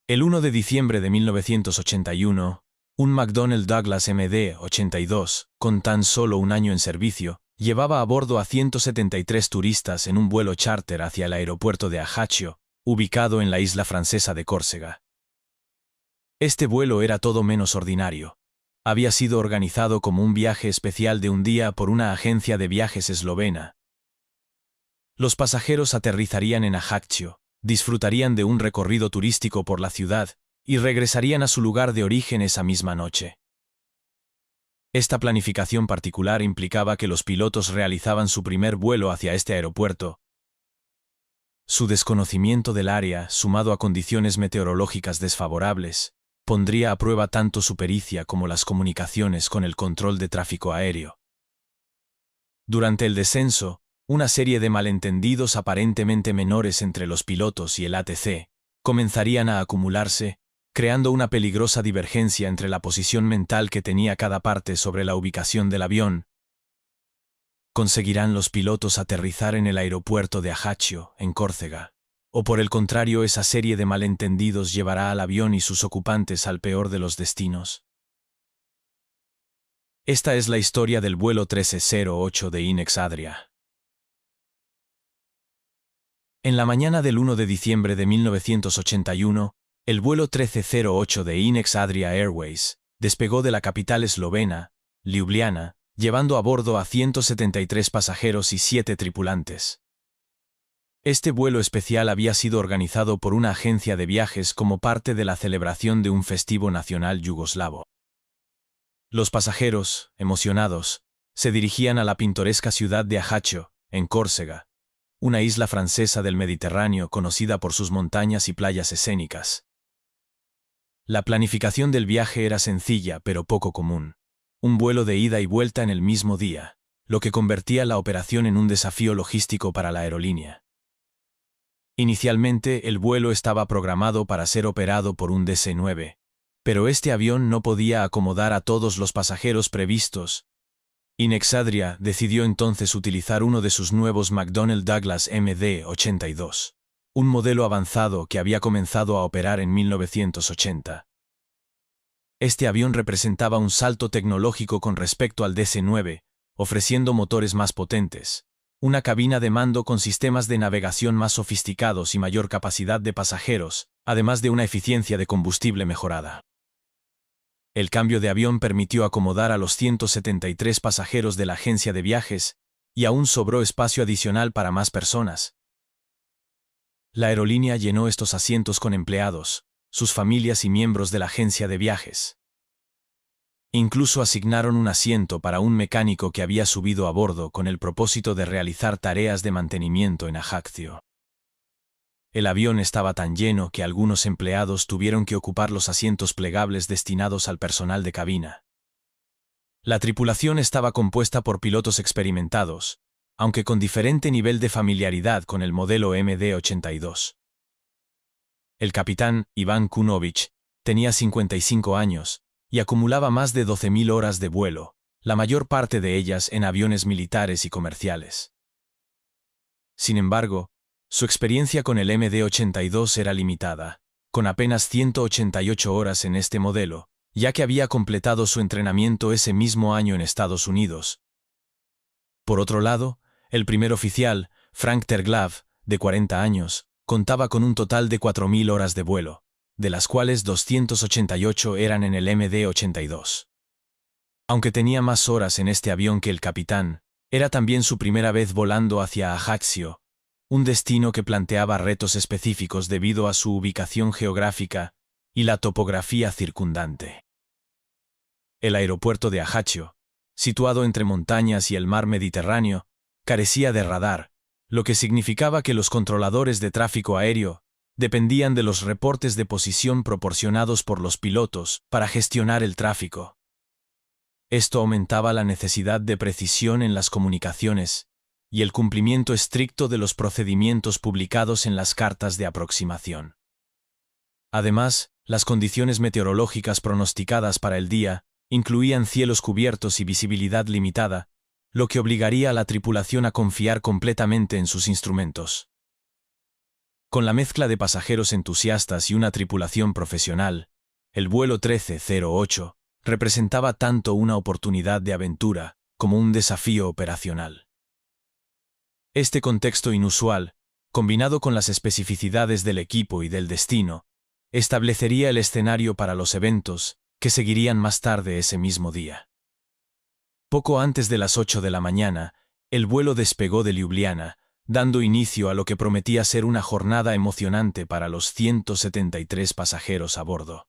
El 1 de diciembre de 1981, un McDonnell Douglas MD-82, con tan solo un año en servicio, llevaba a bordo a 173 turistas en un vuelo charter hacia el aeropuerto de Ajaccio, ubicado en la isla francesa de Córcega. Este vuelo era todo menos ordinario. Había sido organizado como un viaje especial de un día por una agencia de viajes eslovena. Los pasajeros aterrizarían en Ajaccio, disfrutarían de un recorrido turístico por la ciudad y regresarían a su lugar de origen esa misma noche. Esta planificación particular implicaba que los pilotos realizaban su primer vuelo hacia este aeropuerto. Su desconocimiento del área, sumado a condiciones meteorológicas desfavorables, pondría a prueba tanto su pericia como las comunicaciones con el control de tráfico aéreo. Durante el descenso, una serie de malentendidos aparentemente menores entre los pilotos y el ATC comenzarían a acumularse, creando una peligrosa divergencia entre la posición mental que tenía cada parte sobre la ubicación del avión. ¿Conseguirán los pilotos aterrizar en el aeropuerto de Ajaccio, en Córcega? ¿O por el contrario esa serie de malentendidos llevará al avión y sus ocupantes al peor de los destinos? Esta es la historia del vuelo 1308 de Inex Adria. En la mañana del 1 de diciembre de 1981, el vuelo 1308 de Inex Adria Airways despegó de la capital eslovena, Ljubljana, llevando a bordo a 173 pasajeros y 7 tripulantes. Este vuelo especial había sido organizado por una agencia de viajes como parte de la celebración de un festivo nacional yugoslavo. Los pasajeros, emocionados, se dirigían a la pintoresca ciudad de Ajaccio, en Córcega, una isla francesa del Mediterráneo conocida por sus montañas y playas escénicas. La planificación del viaje era sencilla pero poco común. Un vuelo de ida y vuelta en el mismo día, lo que convertía la operación en un desafío logístico para la aerolínea. Inicialmente, el vuelo estaba programado para ser operado por un DC-9, pero este avión no podía acomodar a todos los pasajeros previstos. Inex Adria decidió entonces utilizar uno de sus nuevos McDonnell Douglas MD-82, un modelo avanzado que había comenzado a operar en 1980. Este avión representaba un salto tecnológico con respecto al DC-9, ofreciendo motores más potentes, una cabina de mando con sistemas de navegación más sofisticados y mayor capacidad de pasajeros, además de una eficiencia de combustible mejorada. El cambio de avión permitió acomodar a los 173 pasajeros de la agencia de viajes, y aún sobró espacio adicional para más personas. La aerolínea llenó estos asientos con empleados, sus familias y miembros de la agencia de viajes. Incluso asignaron un asiento para un mecánico que había subido a bordo con el propósito de realizar tareas de mantenimiento en Ajaccio. El avión estaba tan lleno que algunos empleados tuvieron que ocupar los asientos plegables destinados al personal de cabina. La tripulación estaba compuesta por pilotos experimentados, aunque con diferente nivel de familiaridad con el modelo MD-82. El capitán, Iván Kunović, tenía 55 años y acumulaba más de 12.000 horas de vuelo, la mayor parte de ellas en aviones militares y comerciales. Sin embargo, su experiencia con el MD-82 era limitada, con apenas 188 horas en este modelo, ya que había completado su entrenamiento ese mismo año en Estados Unidos. Por otro lado, el primer oficial, Frank Terglav, de 40 años, contaba con un total de 4.000 horas de vuelo, de las cuales 288 eran en el MD-82. Aunque tenía más horas en este avión que el capitán, era también su primera vez volando hacia Ajaccio, un destino que planteaba retos específicos debido a su ubicación geográfica y la topografía circundante. El aeropuerto de Ajaccio, situado entre montañas y el mar Mediterráneo, carecía de radar, lo que significaba que los controladores de tráfico aéreo dependían de los reportes de posición proporcionados por los pilotos para gestionar el tráfico. Esto aumentaba la necesidad de precisión en las comunicaciones y el cumplimiento estricto de los procedimientos publicados en las cartas de aproximación. Además, las condiciones meteorológicas pronosticadas para el día incluían cielos cubiertos y visibilidad limitada, lo que obligaría a la tripulación a confiar completamente en sus instrumentos. Con la mezcla de pasajeros entusiastas y una tripulación profesional, el vuelo 1308 representaba tanto una oportunidad de aventura como un desafío operacional. Este contexto inusual, combinado con las especificidades del equipo y del destino, establecería el escenario para los eventos que seguirían más tarde ese mismo día. Poco antes de las 8 de la mañana, el vuelo despegó de Ljubljana, dando inicio a lo que prometía ser una jornada emocionante para los 173 pasajeros a bordo.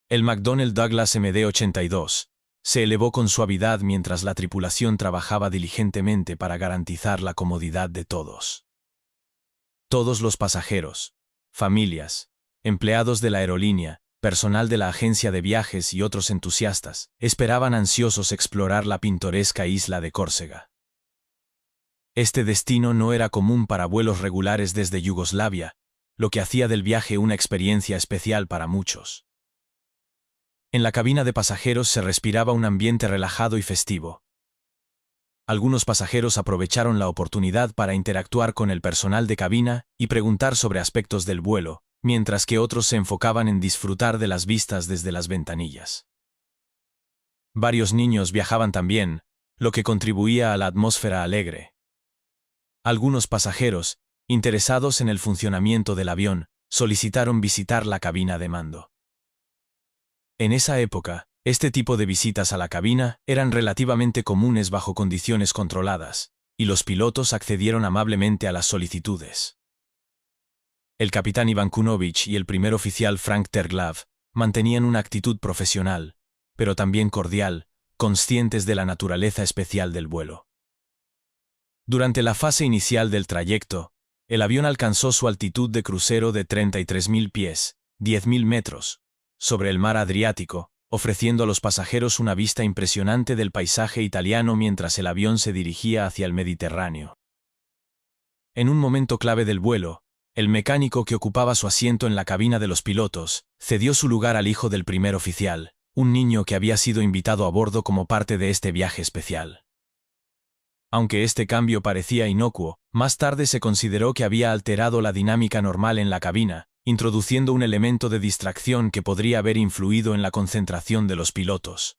El McDonnell Douglas MD-82 se elevó con suavidad mientras la tripulación trabajaba diligentemente para garantizar la comodidad de todos. Todos los pasajeros, familias, empleados de la aerolínea, personal de la agencia de viajes y otros entusiastas esperaban ansiosos explorar la pintoresca isla de Córcega. Este destino no era común para vuelos regulares desde Yugoslavia, lo que hacía del viaje una experiencia especial para muchos. En la cabina de pasajeros se respiraba un ambiente relajado y festivo. Algunos pasajeros aprovecharon la oportunidad para interactuar con el personal de cabina y preguntar sobre aspectos del vuelo, mientras que otros se enfocaban en disfrutar de las vistas desde las ventanillas. Varios niños viajaban también, lo que contribuía a la atmósfera alegre. Algunos pasajeros, interesados en el funcionamiento del avión, solicitaron visitar la cabina de mando. En esa época, este tipo de visitas a la cabina eran relativamente comunes bajo condiciones controladas, y los pilotos accedieron amablemente a las solicitudes. El capitán Ivan Kunovich y el primer oficial Frank Terglav mantenían una actitud profesional, pero también cordial, conscientes de la naturaleza especial del vuelo. Durante la fase inicial del trayecto, el avión alcanzó su altitud de crucero de 33.000 pies, 10.000 metros, sobre el mar Adriático, ofreciendo a los pasajeros una vista impresionante del paisaje italiano mientras el avión se dirigía hacia el Mediterráneo. En un momento clave del vuelo, el mecánico que ocupaba su asiento en la cabina de los pilotos cedió su lugar al hijo del primer oficial, un niño que había sido invitado a bordo como parte de este viaje especial. Aunque este cambio parecía inocuo, más tarde se consideró que había alterado la dinámica normal en la cabina, introduciendo un elemento de distracción que podría haber influido en la concentración de los pilotos.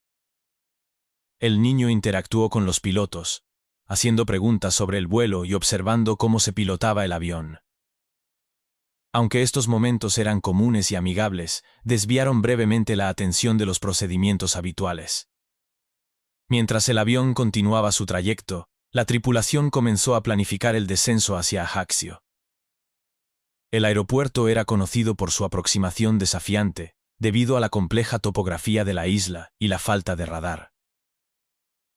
El niño interactuó con los pilotos, haciendo preguntas sobre el vuelo y observando cómo se pilotaba el avión. Aunque estos momentos eran comunes y amigables, desviaron brevemente la atención de los procedimientos habituales. Mientras el avión continuaba su trayecto, la tripulación comenzó a planificar el descenso hacia Ajaccio. El aeropuerto era conocido por su aproximación desafiante, debido a la compleja topografía de la isla y la falta de radar.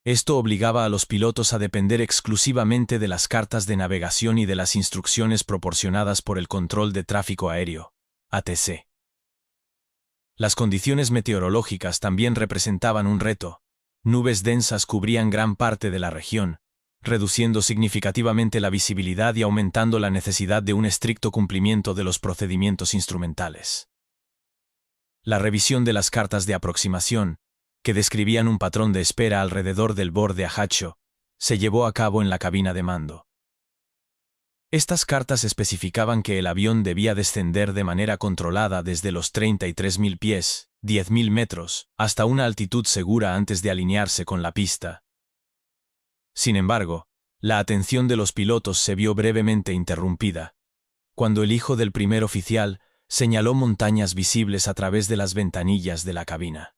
Esto obligaba a los pilotos a depender exclusivamente de las cartas de navegación y de las instrucciones proporcionadas por el Control de Tráfico Aéreo, ATC. Las condiciones meteorológicas también representaban un reto. Nubes densas cubrían gran parte de la región, reduciendo significativamente la visibilidad y aumentando la necesidad de un estricto cumplimiento de los procedimientos instrumentales. La revisión de las cartas de aproximación, que describían un patrón de espera alrededor del borde Ajaccio, se llevó a cabo en la cabina de mando. Estas cartas especificaban que el avión debía descender de manera controlada desde los 33.000 pies, 10.000 metros, hasta una altitud segura antes de alinearse con la pista. Sin embargo, la atención de los pilotos se vio brevemente interrumpida, cuando el hijo del primer oficial señaló montañas visibles a través de las ventanillas de la cabina.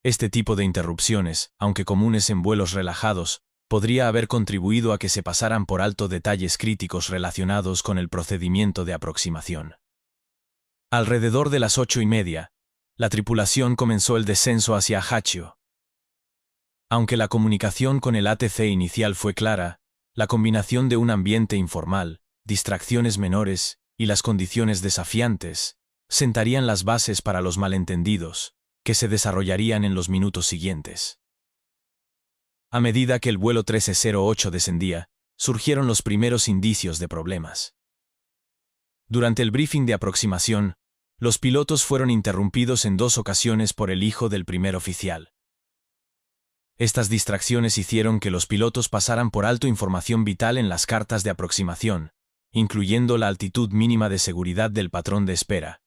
Este tipo de interrupciones, aunque comunes en vuelos relajados, podría haber contribuido a que se pasaran por alto detalles críticos relacionados con el procedimiento de aproximación. Alrededor de las 8:30, la tripulación comenzó el descenso hacia Ajaccio. Aunque la comunicación con el ATC inicial fue clara, la combinación de un ambiente informal, distracciones menores y las condiciones desafiantes sentarían las bases para los malentendidos, que se desarrollarían en los minutos siguientes. A medida que el vuelo 1308 descendía, surgieron los primeros indicios de problemas. Durante el briefing de aproximación, los pilotos fueron interrumpidos en 2 ocasiones por el hijo del primer oficial. Estas distracciones hicieron que los pilotos pasaran por alto información vital en las cartas de aproximación, incluyendo la altitud mínima de seguridad del patrón de espera.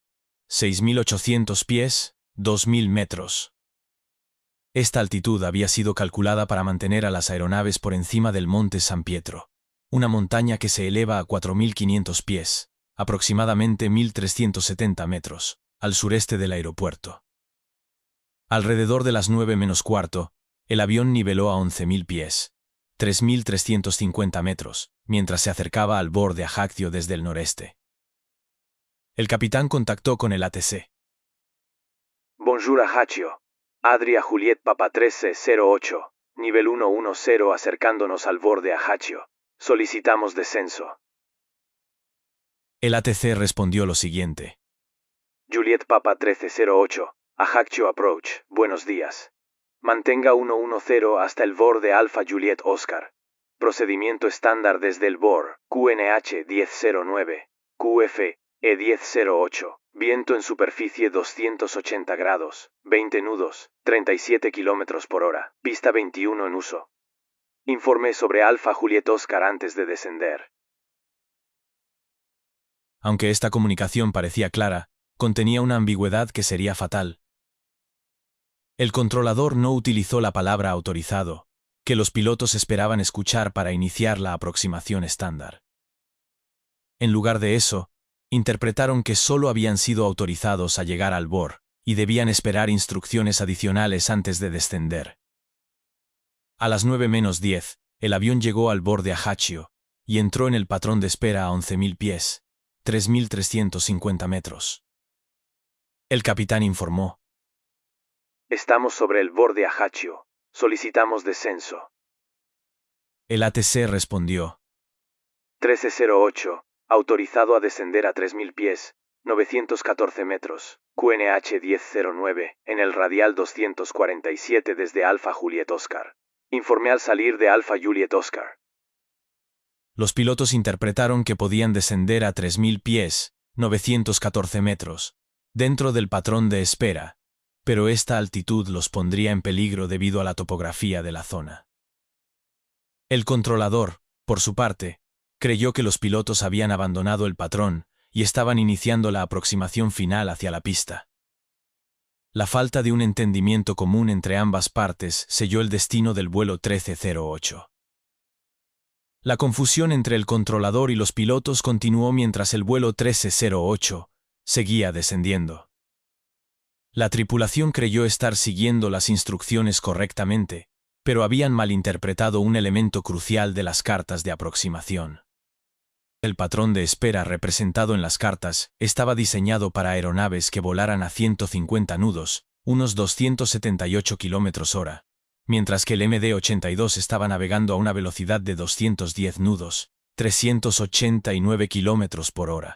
6.800 pies, 2.000 metros. Esta altitud había sido calculada para mantener a las aeronaves por encima del monte San Pietro, una montaña que se eleva a 4.500 pies, aproximadamente 1.370 metros, al sureste del aeropuerto. Alrededor de las 9 menos cuarto, el avión niveló a 11.000 pies, 3.350 metros, mientras se acercaba al borde Ajaccio desde el noreste. El capitán contactó con el ATC. Bonjour Ajaccio. Adria Juliet Papa 1308, nivel 110 acercándonos al borde Ajaccio. Solicitamos descenso. El ATC respondió lo siguiente. Juliet Papa 1308, Ajaccio Approach, buenos días. Mantenga 110 hasta el borde Alpha Juliet Oscar. Procedimiento estándar desde el BOR, QNH 1009, QF, E1008. Viento en superficie 280 grados, 20 nudos, 37 km por hora, pista 21 en uso. Informe sobre Alpha Juliet Oscar antes de descender. Aunque esta comunicación parecía clara, contenía una ambigüedad que sería fatal. El controlador no utilizó la palabra autorizado, que los pilotos esperaban escuchar para iniciar la aproximación estándar. En lugar de eso, interpretaron que solo habían sido autorizados a llegar al BOR, y debían esperar instrucciones adicionales antes de descender. A las 9 menos 10, el avión llegó al borde Ajaccio, y entró en el patrón de espera a 11.000 pies, 3.350 metros. El capitán informó. Estamos sobre el borde Ajaccio. Solicitamos descenso. El ATC respondió. 1308. Autorizado a descender a 3.000 pies, 914 metros, QNH 1009, en el radial 247 desde Alpha Juliet Oscar. Informe al salir de Alpha Juliet Oscar. Los pilotos interpretaron que podían descender a 3.000 pies, 914 metros, dentro del patrón de espera, pero esta altitud los pondría en peligro debido a la topografía de la zona. El controlador, por su parte, creyó que los pilotos habían abandonado el patrón y estaban iniciando la aproximación final hacia la pista. La falta de un entendimiento común entre ambas partes selló el destino del vuelo 1308. La confusión entre el controlador y los pilotos continuó mientras el vuelo 1308 seguía descendiendo. La tripulación creyó estar siguiendo las instrucciones correctamente, pero habían malinterpretado un elemento crucial de las cartas de aproximación. El patrón de espera representado en las cartas estaba diseñado para aeronaves que volaran a 150 nudos, unos 278 km/h, mientras que el MD-82 estaba navegando a una velocidad de 210 nudos, 389 km/h.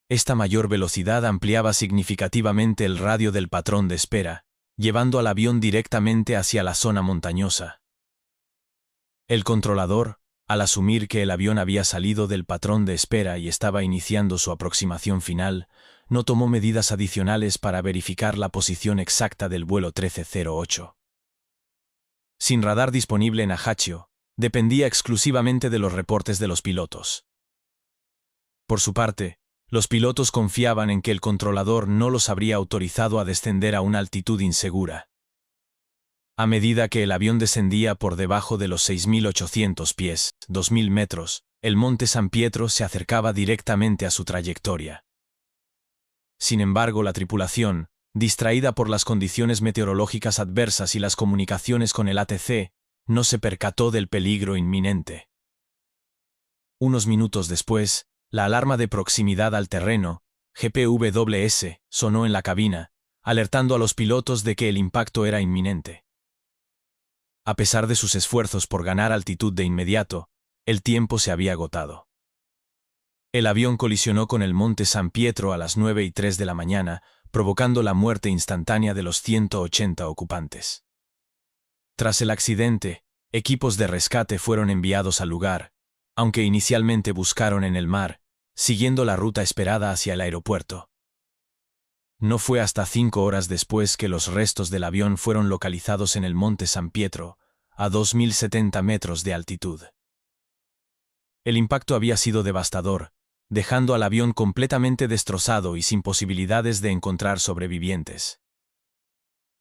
Esta mayor velocidad ampliaba significativamente el radio del patrón de espera, llevando al avión directamente hacia la zona montañosa. El controlador, al asumir que el avión había salido del patrón de espera y estaba iniciando su aproximación final, no tomó medidas adicionales para verificar la posición exacta del vuelo 1308. Sin radar disponible en Ajaccio, dependía exclusivamente de los reportes de los pilotos. Por su parte, los pilotos confiaban en que el controlador no los habría autorizado a descender a una altitud insegura. A medida que el avión descendía por debajo de los 6.800 pies, 2.000 metros, el monte San Pietro se acercaba directamente a su trayectoria. Sin embargo, la tripulación, distraída por las condiciones meteorológicas adversas y las comunicaciones con el ATC, no se percató del peligro inminente. Unos minutos después, la alarma de proximidad al terreno, GPWS, sonó en la cabina, alertando a los pilotos de que el impacto era inminente. A pesar de sus esfuerzos por ganar altitud de inmediato, el tiempo se había agotado. El avión colisionó con el monte San Pietro a las 9:03 de la mañana, provocando la muerte instantánea de los 180 ocupantes. Tras el accidente, equipos de rescate fueron enviados al lugar, aunque inicialmente buscaron en el mar, siguiendo la ruta esperada hacia el aeropuerto. No fue hasta 5 horas después que los restos del avión fueron localizados en el monte San Pietro, a 2.070 metros de altitud. El impacto había sido devastador, dejando al avión completamente destrozado y sin posibilidades de encontrar sobrevivientes.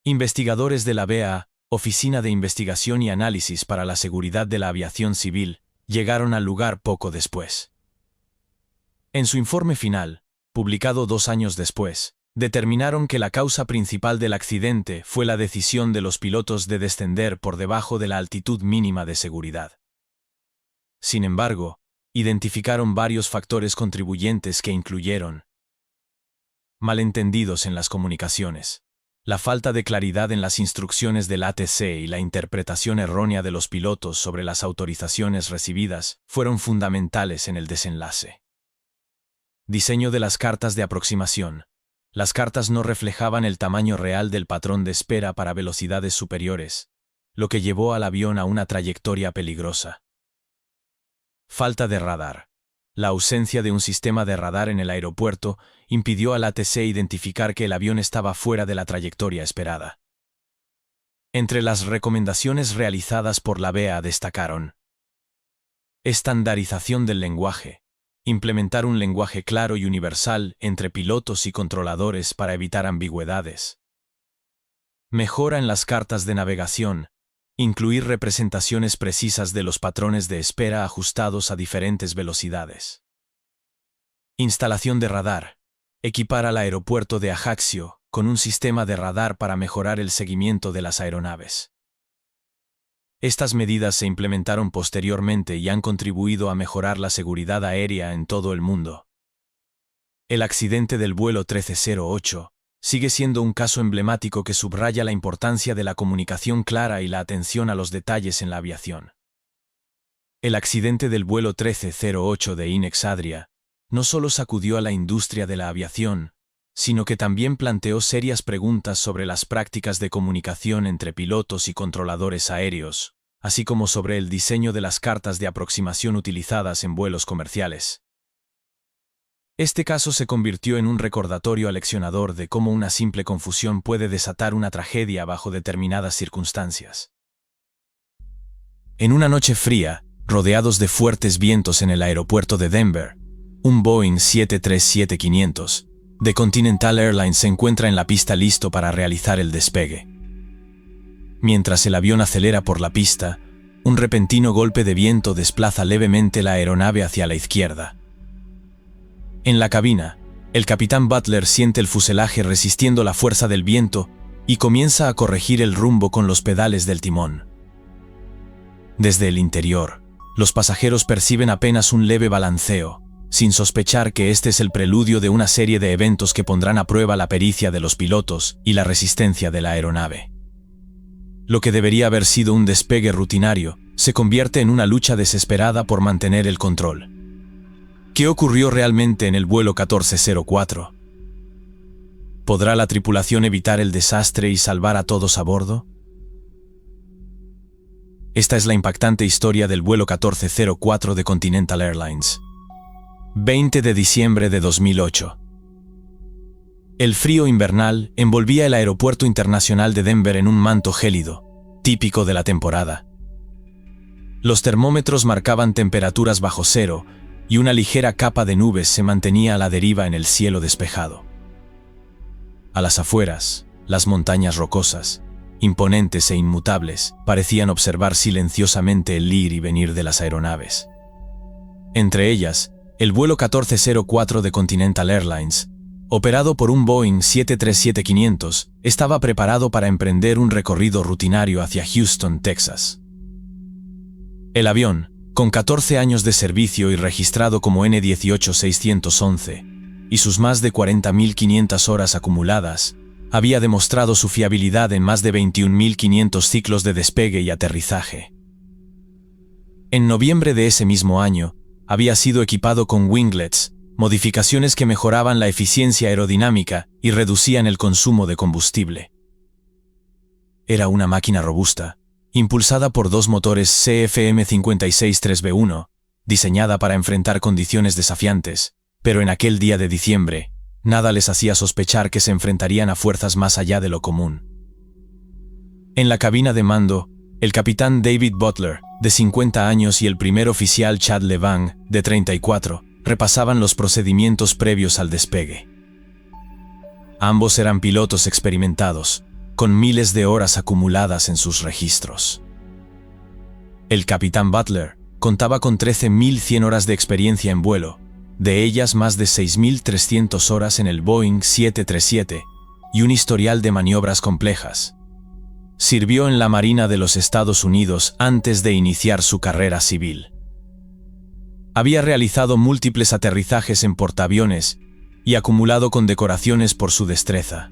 Investigadores de la BEA, Oficina de Investigación y Análisis para la Seguridad de la Aviación Civil, llegaron al lugar poco después. En su informe final, publicado 2 años después, determinaron que la causa principal del accidente fue la decisión de los pilotos de descender por debajo de la altitud mínima de seguridad. Sin embargo, identificaron varios factores contribuyentes que incluyeron malentendidos en las comunicaciones, la falta de claridad en las instrucciones del ATC y la interpretación errónea de los pilotos sobre las autorizaciones recibidas fueron fundamentales en el desenlace. Diseño de las cartas de aproximación. Las cartas no reflejaban el tamaño real del patrón de espera para velocidades superiores, lo que llevó al avión a una trayectoria peligrosa. Falta de radar. La ausencia de un sistema de radar en el aeropuerto impidió al ATC identificar que el avión estaba fuera de la trayectoria esperada. Entre las recomendaciones realizadas por la BEA destacaron: estandarización del lenguaje. Implementar un lenguaje claro y universal entre pilotos y controladores para evitar ambigüedades. Mejora en las cartas de navegación. Incluir representaciones precisas de los patrones de espera ajustados a diferentes velocidades. Instalación de radar. Equipar al aeropuerto de Ajaccio con un sistema de radar para mejorar el seguimiento de las aeronaves. Estas medidas se implementaron posteriormente y han contribuido a mejorar la seguridad aérea en todo el mundo. El accidente del vuelo 1308 sigue siendo un caso emblemático que subraya la importancia de la comunicación clara y la atención a los detalles en la aviación. El accidente del vuelo 1308 de Inexadria no solo sacudió a la industria de la aviación, sino que también planteó serias preguntas sobre las prácticas de comunicación entre pilotos y controladores aéreos, así como sobre el diseño de las cartas de aproximación utilizadas en vuelos comerciales. Este caso se convirtió en un recordatorio aleccionador de cómo una simple confusión puede desatar una tragedia bajo determinadas circunstancias. En una noche fría, rodeados de fuertes vientos en el aeropuerto de Denver, un Boeing 737-500 de Continental Airlines se encuentra en la pista listo para realizar el despegue. Mientras el avión acelera por la pista, un repentino golpe de viento desplaza levemente la aeronave hacia la izquierda. En la cabina, el capitán Butler siente el fuselaje resistiendo la fuerza del viento y comienza a corregir el rumbo con los pedales del timón. Desde el interior, los pasajeros perciben apenas un leve balanceo, sin sospechar que este es el preludio de una serie de eventos que pondrán a prueba la pericia de los pilotos y la resistencia de la aeronave. Lo que debería haber sido un despegue rutinario se convierte en una lucha desesperada por mantener el control. ¿Qué ocurrió realmente en el vuelo 1404? ¿Podrá la tripulación evitar el desastre y salvar a todos a bordo? Esta es la impactante historia del vuelo 1404 de Continental Airlines. 20 de diciembre de 2008. El frío invernal envolvía el aeropuerto internacional de Denver en un manto gélido, típico de la temporada. Los termómetros marcaban temperaturas bajo cero y una ligera capa de nubes se mantenía a la deriva en el cielo despejado. A las afueras, las montañas rocosas, imponentes e inmutables, parecían observar silenciosamente el ir y venir de las aeronaves. Entre ellas, el vuelo 1404 de Continental Airlines, operado por un Boeing 737-500, estaba preparado para emprender un recorrido rutinario hacia Houston, Texas. El avión, con 14 años de servicio y registrado como N18611, y sus más de 40.500 horas acumuladas, había demostrado su fiabilidad en más de 21.500 ciclos de despegue y aterrizaje. En noviembre de ese mismo año, había sido equipado con winglets, modificaciones que mejoraban la eficiencia aerodinámica y reducían el consumo de combustible. Era una máquina robusta, impulsada por 2 motores CFM56-3B1, diseñada para enfrentar condiciones desafiantes, pero en aquel día de diciembre, nada les hacía sospechar que se enfrentarían a fuerzas más allá de lo común. En la cabina de mando, el capitán David Butler de 50 años, y el primer oficial Chad Levang, de 34, repasaban los procedimientos previos al despegue. Ambos eran pilotos experimentados, con miles de horas acumuladas en sus registros. El capitán Butler contaba con 13.100 horas de experiencia en vuelo, de ellas más de 6.300 horas en el Boeing 737 y un historial de maniobras complejas. Sirvió en la Marina de los Estados Unidos antes de iniciar su carrera civil. Había realizado múltiples aterrizajes en portaaviones y acumulado condecoraciones por su destreza.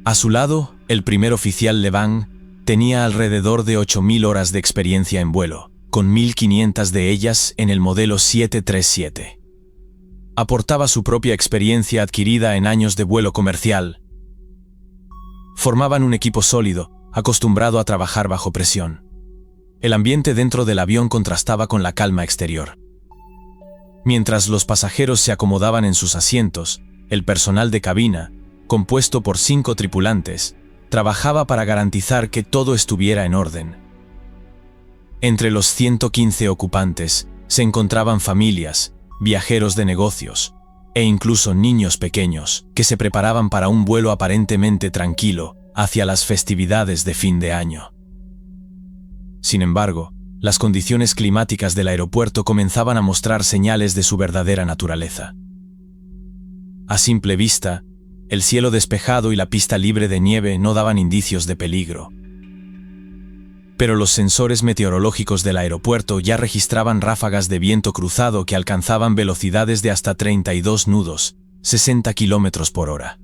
A su lado, el primer oficial Levang tenía alrededor de 8.000 horas de experiencia en vuelo, con 1.500 de ellas en el modelo 737. Aportaba su propia experiencia adquirida en años de vuelo comercial. Formaban un equipo sólido, acostumbrado a trabajar bajo presión. El ambiente dentro del avión contrastaba con la calma exterior. Mientras los pasajeros se acomodaban en sus asientos, el personal de cabina, compuesto por 5 tripulantes, trabajaba para garantizar que todo estuviera en orden. Entre los 115 ocupantes se encontraban familias, viajeros de negocios e incluso niños pequeños que se preparaban para un vuelo aparentemente tranquilo hacia las festividades de fin de año. Sin embargo, las condiciones climáticas del aeropuerto comenzaban a mostrar señales de su verdadera naturaleza. A simple vista, el cielo despejado y la pista libre de nieve no daban indicios de peligro. Pero los sensores meteorológicos del aeropuerto ya registraban ráfagas de viento cruzado que alcanzaban velocidades de hasta 32 nudos, 60 km por hora.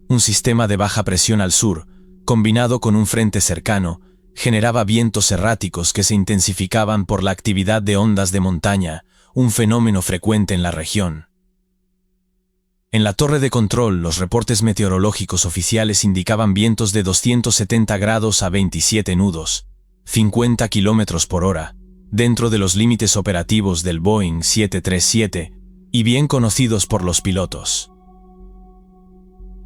Un sistema de baja presión al sur, combinado con un frente cercano, generaba vientos erráticos que se intensificaban por la actividad de ondas de montaña, un fenómeno frecuente en la región. En la torre de control, los reportes meteorológicos oficiales indicaban vientos de 270 grados a 27 nudos, 50 km por hora, dentro de los límites operativos del Boeing 737 y bien conocidos por los pilotos.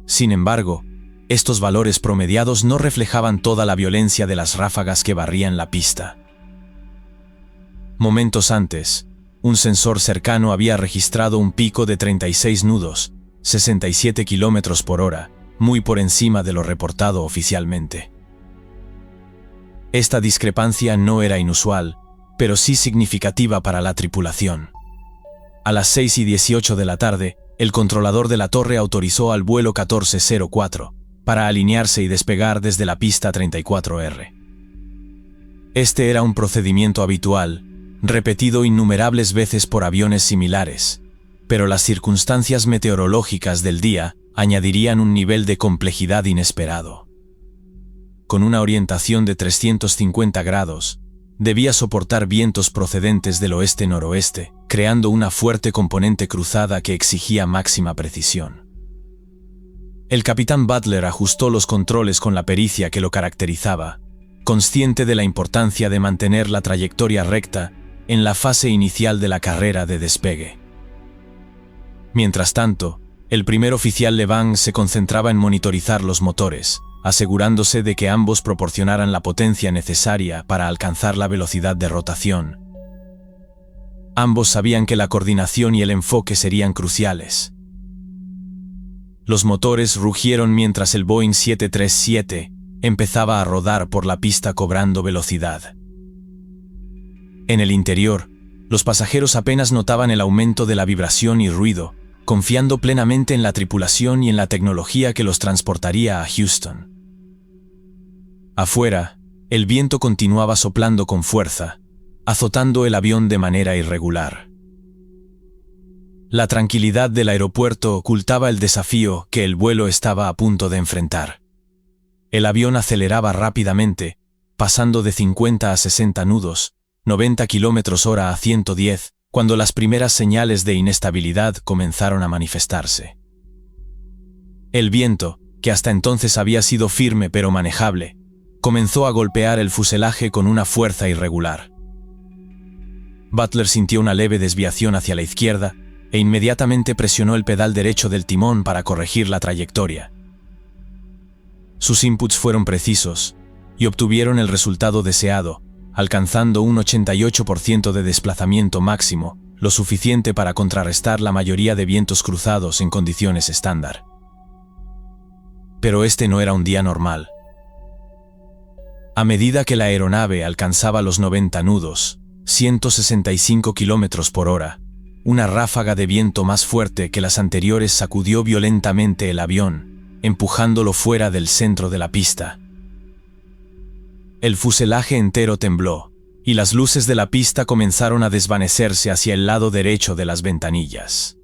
Sin embargo, estos valores promediados no reflejaban toda la violencia de las ráfagas que barrían la pista. Momentos antes, un sensor cercano había registrado un pico de 36 nudos, 67 km por hora, muy por encima de lo reportado oficialmente. Esta discrepancia no era inusual, pero sí significativa para la tripulación. A las 6:18 de la tarde, el controlador de la torre autorizó al vuelo 1404 para alinearse y despegar desde la pista 34R. Este era un procedimiento habitual, repetido innumerables veces por aviones similares, pero las circunstancias meteorológicas del día añadirían un nivel de complejidad inesperado. Con una orientación de 350 grados, debía soportar vientos procedentes del oeste-noroeste, creando una fuerte componente cruzada que exigía máxima precisión. El capitán Butler ajustó los controles con la pericia que lo caracterizaba, consciente de la importancia de mantener la trayectoria recta en la fase inicial de la carrera de despegue. Mientras tanto, el primer oficial Levang se concentraba en monitorizar los motores, asegurándose de que ambos proporcionaran la potencia necesaria para alcanzar la velocidad de rotación. Ambos sabían que la coordinación y el enfoque serían cruciales. Los motores rugieron mientras el Boeing 737 empezaba a rodar por la pista cobrando velocidad. En el interior, los pasajeros apenas notaban el aumento de la vibración y ruido, confiando plenamente en la tripulación y en la tecnología que los transportaría a Houston. Afuera, el viento continuaba soplando con fuerza, azotando el avión de manera irregular. La tranquilidad del aeropuerto ocultaba el desafío que el vuelo estaba a punto de enfrentar. El avión aceleraba rápidamente, pasando de 50 a 60 nudos, 90 km/h a 110, cuando las primeras señales de inestabilidad comenzaron a manifestarse. El viento, que hasta entonces había sido firme pero manejable, comenzó a golpear el fuselaje con una fuerza irregular. Butler sintió una leve desviación hacia la izquierda e inmediatamente presionó el pedal derecho del timón para corregir la trayectoria. Sus inputs fueron precisos, y obtuvieron el resultado deseado, alcanzando un 88% de desplazamiento máximo, lo suficiente para contrarrestar la mayoría de vientos cruzados en condiciones estándar. Pero este no era un día normal. A medida que la aeronave alcanzaba los 90 nudos, 165 km por hora, una ráfaga de viento más fuerte que las anteriores sacudió violentamente el avión, empujándolo fuera del centro de la pista. El fuselaje entero tembló, y las luces de la pista comenzaron a desvanecerse hacia el lado derecho de las ventanillas.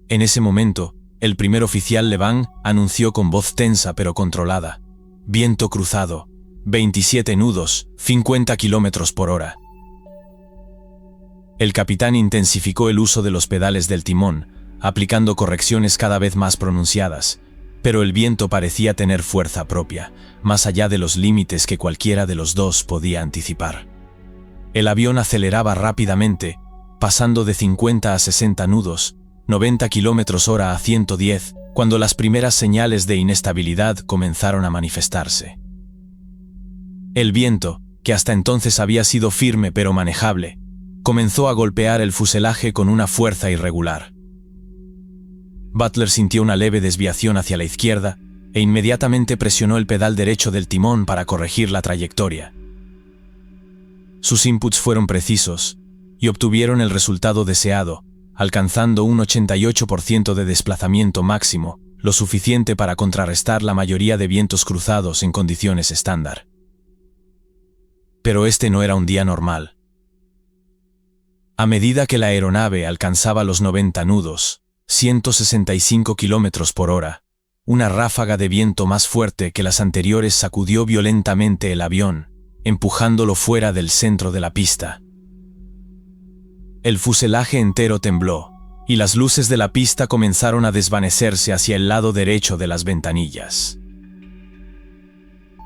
En ese momento, el primer oficial Levant anunció con voz tensa pero controlada: viento cruzado, 27 nudos, 50 km por hora. El capitán intensificó el uso de los pedales del timón, aplicando correcciones cada vez más pronunciadas, pero el viento parecía tener fuerza propia, más allá de los límites que cualquiera de los dos podía anticipar. El avión aceleraba rápidamente, pasando de 50 a 60 nudos, 90 km/h a 110, cuando las primeras señales de inestabilidad comenzaron a manifestarse. El viento, que hasta entonces había sido firme pero manejable, comenzó a golpear el fuselaje con una fuerza irregular. Butler sintió una leve desviación hacia la izquierda e inmediatamente presionó el pedal derecho del timón para corregir la trayectoria. Sus inputs fueron precisos y obtuvieron el resultado deseado, alcanzando un 88% de desplazamiento máximo, lo suficiente para contrarrestar la mayoría de vientos cruzados en condiciones estándar. Pero este no era un día normal. A medida que la aeronave alcanzaba los 90 nudos, 165 km por hora, una ráfaga de viento más fuerte que las anteriores sacudió violentamente el avión, empujándolo fuera del centro de la pista. El fuselaje entero tembló, y las luces de la pista comenzaron a desvanecerse hacia el lado derecho de las ventanillas.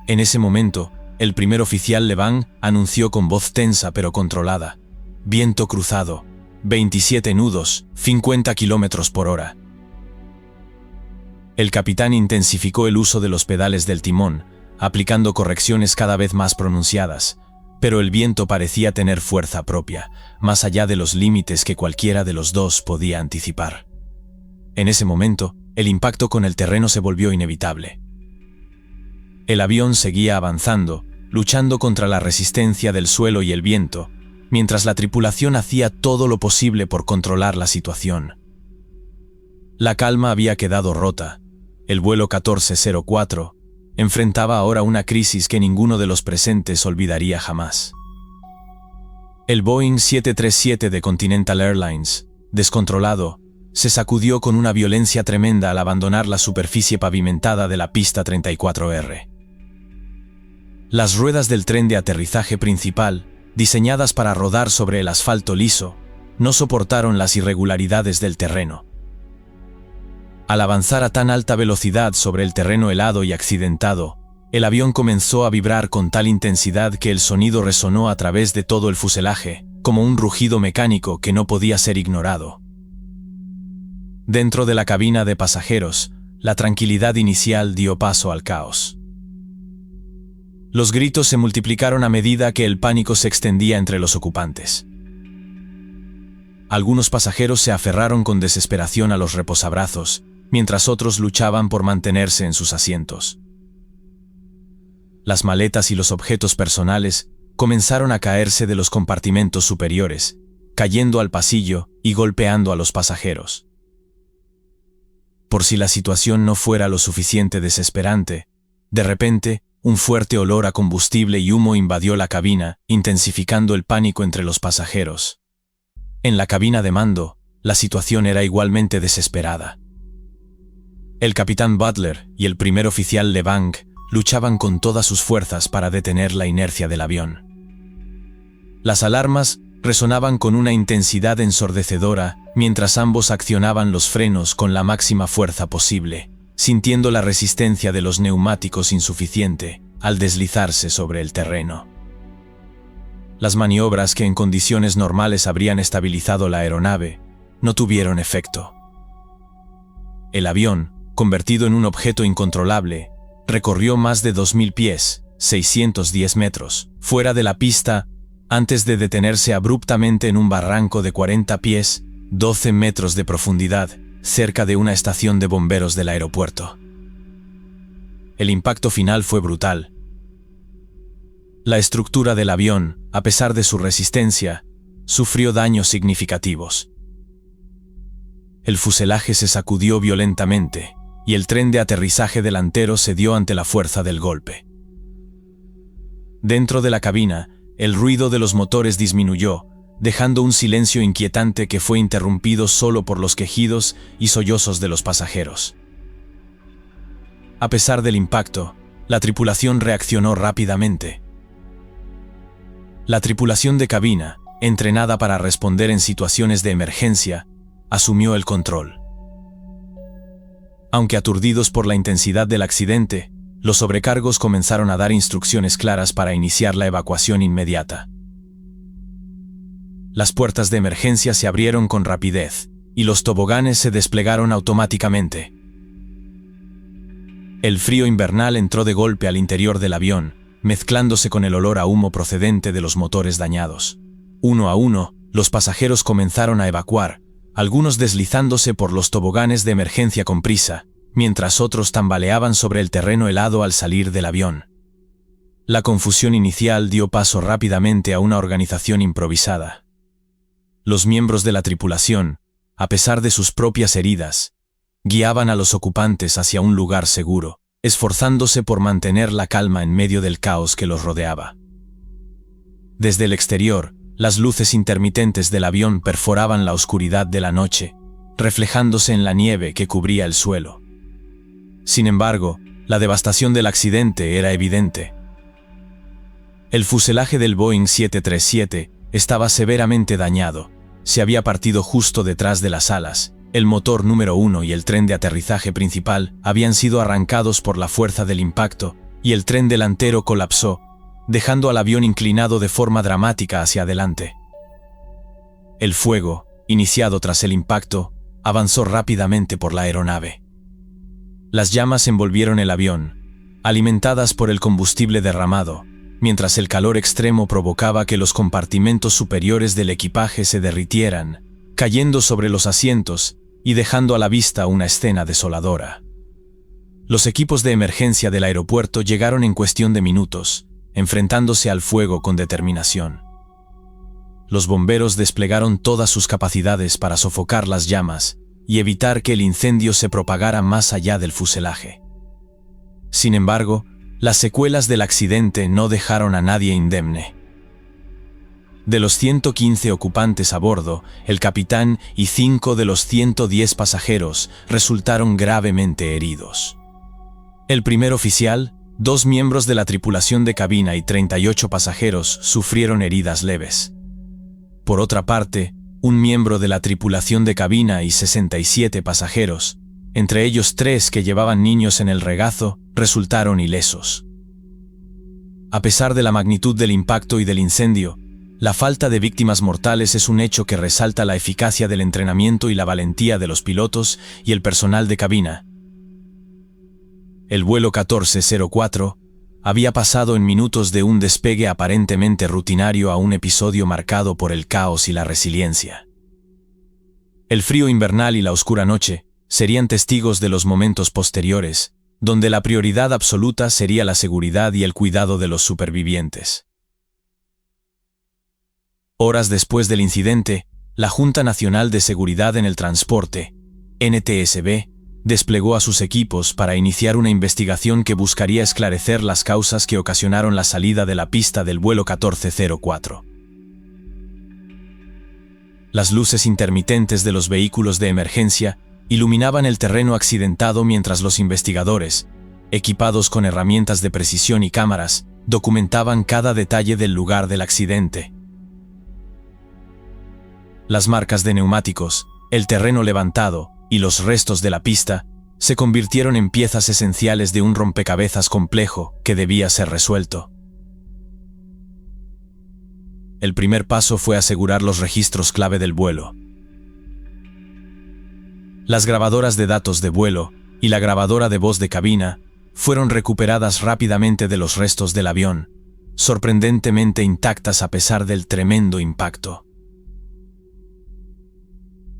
En ese momento, el primer oficial Levant anunció con voz tensa pero controlada: viento cruzado, 27 nudos, 50 km por hora. El capitán intensificó el uso de los pedales del timón, aplicando correcciones cada vez más pronunciadas, pero el viento parecía tener fuerza propia, más allá de los límites que cualquiera de los dos podía anticipar. En ese momento, el impacto con el terreno se volvió inevitable. El avión seguía avanzando, luchando contra la resistencia del suelo y el viento, mientras la tripulación hacía todo lo posible por controlar la situación. La calma había quedado rota. El vuelo 1404 enfrentaba ahora una crisis que ninguno de los presentes olvidaría jamás. El Boeing 737 de Continental Airlines, descontrolado, se sacudió con una violencia tremenda al abandonar la superficie pavimentada de la pista 34R. Las ruedas del tren de aterrizaje principal, diseñadas para rodar sobre el asfalto liso, no soportaron las irregularidades del terreno. Al avanzar a tan alta velocidad sobre el terreno helado y accidentado, el avión comenzó a vibrar con tal intensidad que el sonido resonó a través de todo el fuselaje, como un rugido mecánico que no podía ser ignorado. Dentro de la cabina de pasajeros, la tranquilidad inicial dio paso al caos. Los gritos se multiplicaron a medida que el pánico se extendía entre los ocupantes. Algunos pasajeros se aferraron con desesperación a los reposabrazos, mientras otros luchaban por mantenerse en sus asientos. Las maletas y los objetos personales comenzaron a caerse de los compartimentos superiores, cayendo al pasillo y golpeando a los pasajeros. Por si la situación no fuera lo suficiente desesperante, de repente, un fuerte olor a combustible y humo invadió la cabina, intensificando el pánico entre los pasajeros. En la cabina de mando, la situación era igualmente desesperada. El capitán Butler y el primer oficial Levant luchaban con todas sus fuerzas para detener la inercia del avión. Las alarmas resonaban con una intensidad ensordecedora mientras ambos accionaban los frenos con la máxima fuerza posible, sintiendo la resistencia de los neumáticos insuficiente al deslizarse sobre el terreno. Las maniobras que en condiciones normales habrían estabilizado la aeronave no tuvieron efecto. El avión, convertido en un objeto incontrolable, recorrió más de 2.000 pies, 610 metros, fuera de la pista, antes de detenerse abruptamente en un barranco de 40 pies, 12 metros de profundidad, cerca de una estación de bomberos del aeropuerto. El impacto final fue brutal. La estructura del avión, a pesar de su resistencia, sufrió daños significativos. El fuselaje se sacudió violentamente, y el tren de aterrizaje delantero cedió ante la fuerza del golpe. Dentro de la cabina, el ruido de los motores disminuyó, dejando un silencio inquietante que fue interrumpido solo por los quejidos y sollozos de los pasajeros. A pesar del impacto, la tripulación reaccionó rápidamente. La tripulación de cabina, entrenada para responder en situaciones de emergencia, asumió el control. Aunque aturdidos por la intensidad del accidente, los sobrecargos comenzaron a dar instrucciones claras para iniciar la evacuación inmediata. Las puertas de emergencia se abrieron con rapidez, y los toboganes se desplegaron automáticamente. El frío invernal entró de golpe al interior del avión, mezclándose con el olor a humo procedente de los motores dañados. Uno a uno, los pasajeros comenzaron a evacuar, algunos deslizándose por los toboganes de emergencia con prisa, mientras otros tambaleaban sobre el terreno helado al salir del avión. La confusión inicial dio paso rápidamente a una organización improvisada. Los miembros de la tripulación, a pesar de sus propias heridas, guiaban a los ocupantes hacia un lugar seguro, esforzándose por mantener la calma en medio del caos que los rodeaba. Desde el exterior, las luces intermitentes del avión perforaban la oscuridad de la noche, reflejándose en la nieve que cubría el suelo. Sin embargo, la devastación del accidente era evidente. El fuselaje del Boeing 737 estaba severamente dañado, se había partido justo detrás de las alas, el motor número 1 y el tren de aterrizaje principal habían sido arrancados por la fuerza del impacto, y el tren delantero colapsó, dejando al avión inclinado de forma dramática hacia adelante. El fuego, iniciado tras el impacto, avanzó rápidamente por la aeronave. Las llamas envolvieron el avión, alimentadas por el combustible derramado, mientras el calor extremo provocaba que los compartimentos superiores del equipaje se derritieran, cayendo sobre los asientos y dejando a la vista una escena desoladora. Los equipos de emergencia del aeropuerto llegaron en cuestión de minutos, enfrentándose al fuego con determinación. Los bomberos desplegaron todas sus capacidades para sofocar las llamas y evitar que el incendio se propagara más allá del fuselaje. Sin embargo, las secuelas del accidente no dejaron a nadie indemne. De los 115 ocupantes a bordo, el capitán y 5 de los 110 pasajeros resultaron gravemente heridos. El primer oficial, 2 miembros de la tripulación de cabina y 38 pasajeros sufrieron heridas leves. Por otra parte, un miembro de la tripulación de cabina y 67 pasajeros, entre ellos 3 que llevaban niños en el regazo, resultaron ilesos. A pesar de la magnitud del impacto y del incendio, la falta de víctimas mortales es un hecho que resalta la eficacia del entrenamiento y la valentía de los pilotos y el personal de cabina. El vuelo 1404 había pasado en minutos de un despegue aparentemente rutinario a un episodio marcado por el caos y la resiliencia. El frío invernal y la oscura noche serían testigos de los momentos posteriores, donde la prioridad absoluta sería la seguridad y el cuidado de los supervivientes. Horas después del incidente, la Junta Nacional de Seguridad en el Transporte, NTSB, desplegó a sus equipos para iniciar una investigación que buscaría esclarecer las causas que ocasionaron la salida de la pista del vuelo 1404. Las luces intermitentes de los vehículos de emergencia iluminaban el terreno accidentado mientras los investigadores, equipados con herramientas de precisión y cámaras, documentaban cada detalle del lugar del accidente. Las marcas de neumáticos, el terreno levantado y los restos de la pista se convirtieron en piezas esenciales de un rompecabezas complejo que debía ser resuelto. El primer paso fue asegurar los registros clave del vuelo. Las grabadoras de datos de vuelo y la grabadora de voz de cabina fueron recuperadas rápidamente de los restos del avión, sorprendentemente intactas a pesar del tremendo impacto.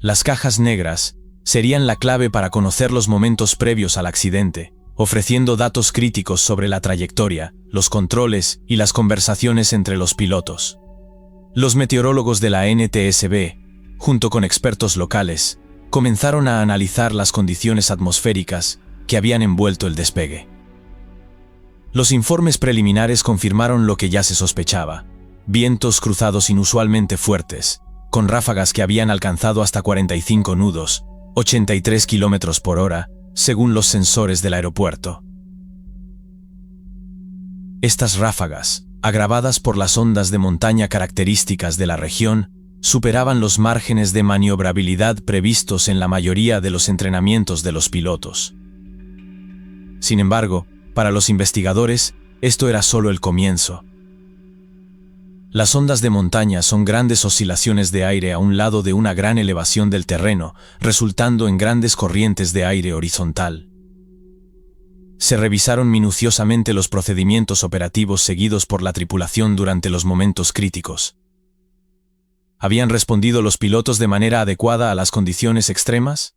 Las cajas negras serían la clave para conocer los momentos previos al accidente, ofreciendo datos críticos sobre la trayectoria, los controles y las conversaciones entre los pilotos. Los meteorólogos de la NTSB, junto con expertos locales, comenzaron a analizar las condiciones atmosféricas que habían envuelto el despegue. Los informes preliminares confirmaron lo que ya se sospechaba: vientos cruzados inusualmente fuertes, con ráfagas que habían alcanzado hasta 45 nudos, 83 km por hora, según los sensores del aeropuerto. Estas ráfagas, agravadas por las ondas de montaña características de la región, superaban los márgenes de maniobrabilidad previstos en la mayoría de los entrenamientos de los pilotos. Sin embargo, para los investigadores, esto era solo el comienzo. Las ondas de montaña son grandes oscilaciones de aire a un lado de una gran elevación del terreno, resultando en grandes corrientes de aire horizontal. Se revisaron minuciosamente los procedimientos operativos seguidos por la tripulación durante los momentos críticos. ¿Habían respondido los pilotos de manera adecuada a las condiciones extremas?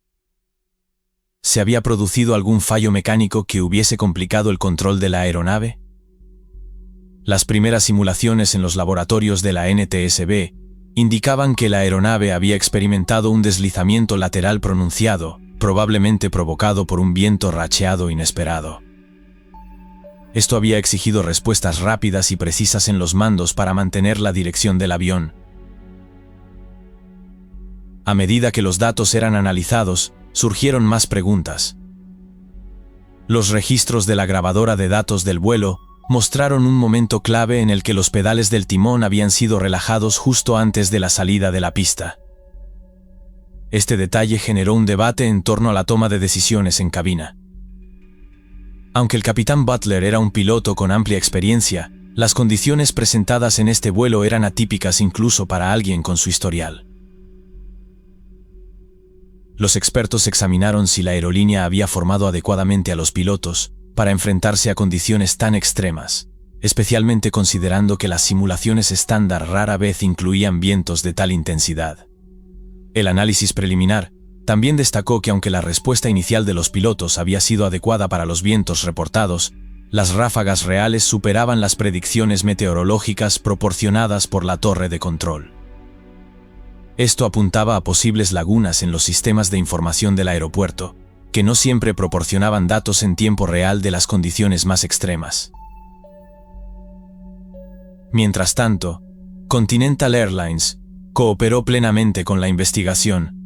¿Se había producido algún fallo mecánico que hubiese complicado el control de la aeronave? Las primeras simulaciones en los laboratorios de la NTSB indicaban que la aeronave había experimentado un deslizamiento lateral pronunciado, probablemente provocado por un viento racheado inesperado. Esto había exigido respuestas rápidas y precisas en los mandos para mantener la dirección del avión. A medida que los datos eran analizados, surgieron más preguntas. Los registros de la grabadora de datos del vuelo mostraron un momento clave en el que los pedales del timón habían sido relajados justo antes de la salida de la pista. Este detalle generó un debate en torno a la toma de decisiones en cabina. Aunque el capitán Butler era un piloto con amplia experiencia, las condiciones presentadas en este vuelo eran atípicas incluso para alguien con su historial. Los expertos examinaron si la aerolínea había formado adecuadamente a los pilotos para enfrentarse a condiciones tan extremas, especialmente considerando que las simulaciones estándar rara vez incluían vientos de tal intensidad. El análisis preliminar también destacó que aunque la respuesta inicial de los pilotos había sido adecuada para los vientos reportados, las ráfagas reales superaban las predicciones meteorológicas proporcionadas por la torre de control. Esto apuntaba a posibles lagunas en los sistemas de información del aeropuerto, que no siempre proporcionaban datos en tiempo real de las condiciones más extremas. Mientras tanto, Continental Airlines cooperó plenamente con la investigación.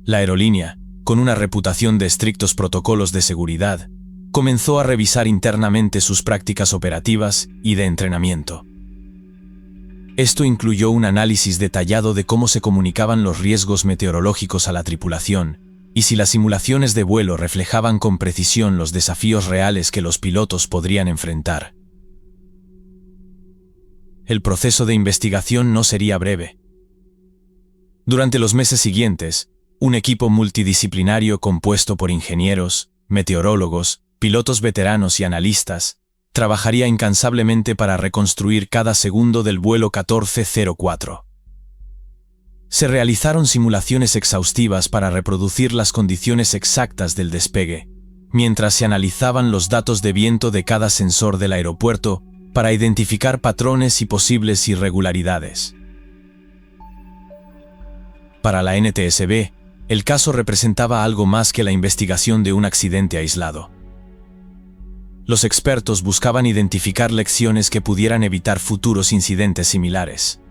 La aerolínea, con una reputación de estrictos protocolos de seguridad, comenzó a revisar internamente sus prácticas operativas y de entrenamiento. Esto incluyó un análisis detallado de cómo se comunicaban los riesgos meteorológicos a la tripulación y si las simulaciones de vuelo reflejaban con precisión los desafíos reales que los pilotos podrían enfrentar. El proceso de investigación no sería breve. Durante los meses siguientes, un equipo multidisciplinario compuesto por ingenieros, meteorólogos, pilotos veteranos y analistas trabajaría incansablemente para reconstruir cada segundo del vuelo 1404. Se realizaron simulaciones exhaustivas para reproducir las condiciones exactas del despegue, mientras se analizaban los datos de viento de cada sensor del aeropuerto para identificar patrones y posibles irregularidades. Para la NTSB, el caso representaba algo más que la investigación de un accidente aislado. Los expertos buscaban identificar lecciones que pudieran evitar futuros incidentes similares.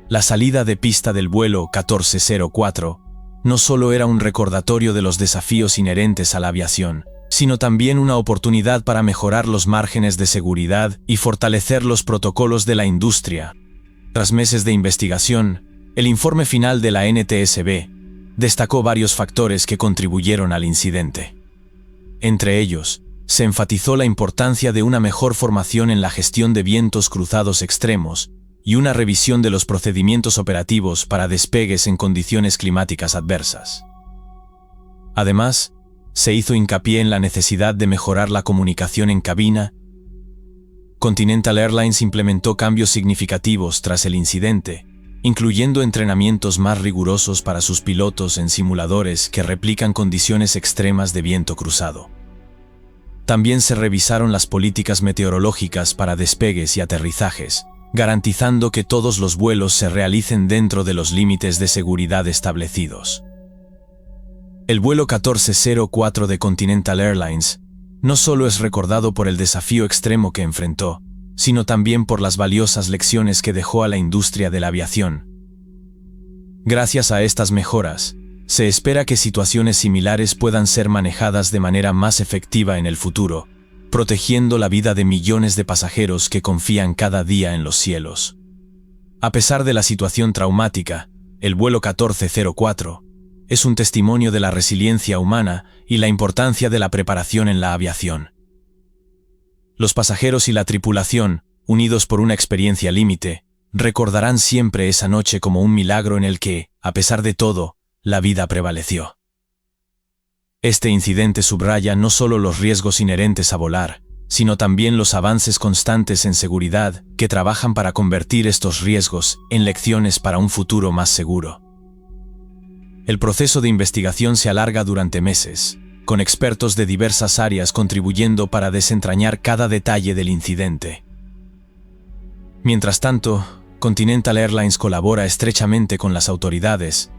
La salida de pista del vuelo 1404 no solo era un recordatorio de los desafíos inherentes a la aviación, sino también una oportunidad para mejorar los márgenes de seguridad y fortalecer los protocolos de la industria. Tras meses de investigación, el informe final de la NTSB destacó varios factores que contribuyeron al incidente. Entre ellos, se enfatizó la importancia de una mejor formación en la gestión de vientos cruzados extremos y una revisión de los procedimientos operativos para despegues en condiciones climáticas adversas. Además, se hizo hincapié en la necesidad de mejorar la comunicación en cabina. Continental Airlines implementó cambios significativos tras el incidente, incluyendo entrenamientos más rigurosos para sus pilotos en simuladores que replican condiciones extremas de viento cruzado. También se revisaron las políticas meteorológicas para despegues y aterrizajes, garantizando que todos los vuelos se realicen dentro de los límites de seguridad establecidos. El vuelo 1404 de Continental Airlines no solo es recordado por el desafío extremo que enfrentó, sino también por las valiosas lecciones que dejó a la industria de la aviación. Gracias a estas mejoras, se espera que situaciones similares puedan ser manejadas de manera más efectiva en el futuro, protegiendo la vida de millones de pasajeros que confían cada día en los cielos. A pesar de la situación traumática, el vuelo 1404 es un testimonio de la resiliencia humana y la importancia de la preparación en la aviación. Los pasajeros y la tripulación, unidos por una experiencia límite, recordarán siempre esa noche como un milagro en el que, a pesar de todo, la vida prevaleció. Este incidente subraya no solo los riesgos inherentes a volar, sino también los avances constantes en seguridad que trabajan para convertir estos riesgos en lecciones para un futuro más seguro. El proceso de investigación se alarga durante meses, con expertos de diversas áreas contribuyendo para desentrañar cada detalle del incidente. Mientras tanto, Continental Airlines colabora estrechamente con las autoridades,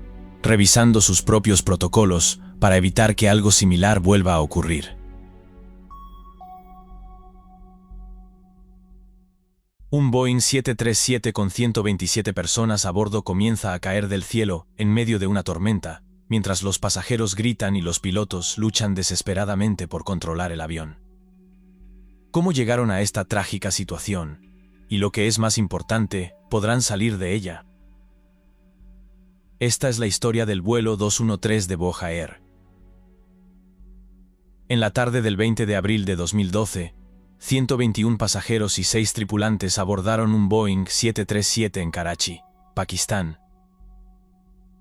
revisando sus propios protocolos para evitar que algo similar vuelva a ocurrir. Un Boeing 737 con 127 personas a bordo comienza a caer del cielo en medio de una tormenta, mientras los pasajeros gritan y los pilotos luchan desesperadamente por controlar el avión. ¿Cómo llegaron a esta trágica situación? Y lo que es más importante, ¿podrán salir de ella? Esta es la historia del vuelo 213 de Boja Air. En la tarde del 20 de abril de 2012, 121 pasajeros y 6 tripulantes abordaron un Boeing 737 en Karachi, Pakistán.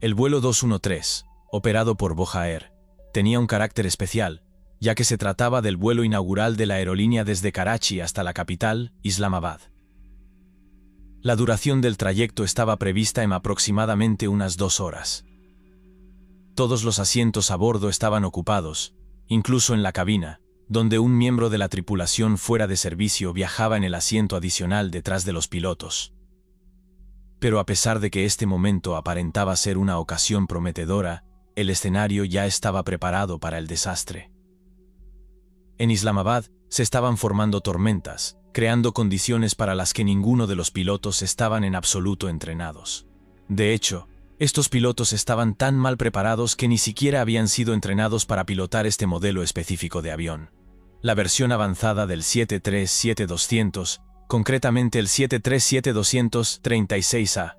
El vuelo 213, operado por Boja Air, tenía un carácter especial, ya que se trataba del vuelo inaugural de la aerolínea desde Karachi hasta la capital, Islamabad. La duración del trayecto estaba prevista en aproximadamente unas 2 horas. Todos los asientos a bordo estaban ocupados, incluso en la cabina, donde un miembro de la tripulación fuera de servicio viajaba en el asiento adicional detrás de los pilotos. Pero a pesar de que este momento aparentaba ser una ocasión prometedora, el escenario ya estaba preparado para el desastre. En Islamabad se estaban formando tormentas, creando condiciones para las que ninguno de los pilotos estaban en absoluto entrenados. De hecho, estos pilotos estaban tan mal preparados que ni siquiera habían sido entrenados para pilotar este modelo específico de avión. La versión avanzada del 737-200, concretamente el 737-236A.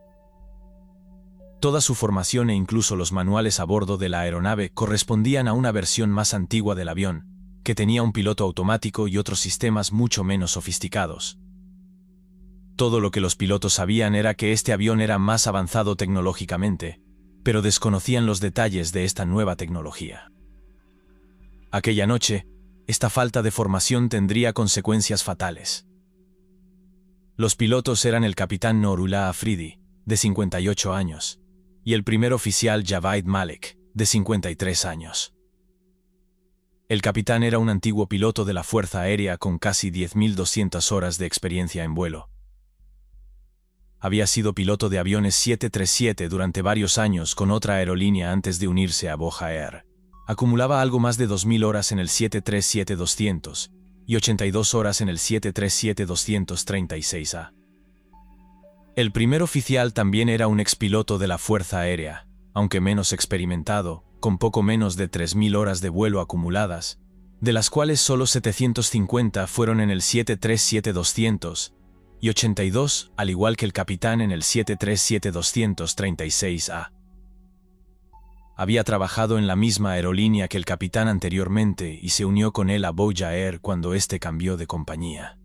Toda su formación e incluso los manuales a bordo de la aeronave correspondían a una versión más antigua del avión, que tenía un piloto automático y otros sistemas mucho menos sofisticados. Todo lo que los pilotos sabían era que este avión era más avanzado tecnológicamente, pero desconocían los detalles de esta nueva tecnología. Aquella noche, esta falta de formación tendría consecuencias fatales. Los pilotos eran el capitán Nourullah Afridi, de 58 años, y el primer oficial Javaid Malik, de 53 años. El capitán era un antiguo piloto de la Fuerza Aérea con casi 10.200 horas de experiencia en vuelo. Había sido piloto de aviones 737 durante varios años con otra aerolínea antes de unirse a Boja Air. Acumulaba algo más de 2.000 horas en el 737-200 y 82 horas en el 737-236A. El primer oficial también era un expiloto de la Fuerza Aérea, aunque menos experimentado, con poco menos de 3.000 horas de vuelo acumuladas, de las cuales solo 750 fueron en el 737-200 y 82, al igual que el capitán en el 737-236A. Había trabajado en la misma aerolínea que el capitán anteriormente y se unió con él a Boja Air cuando éste cambió de compañía.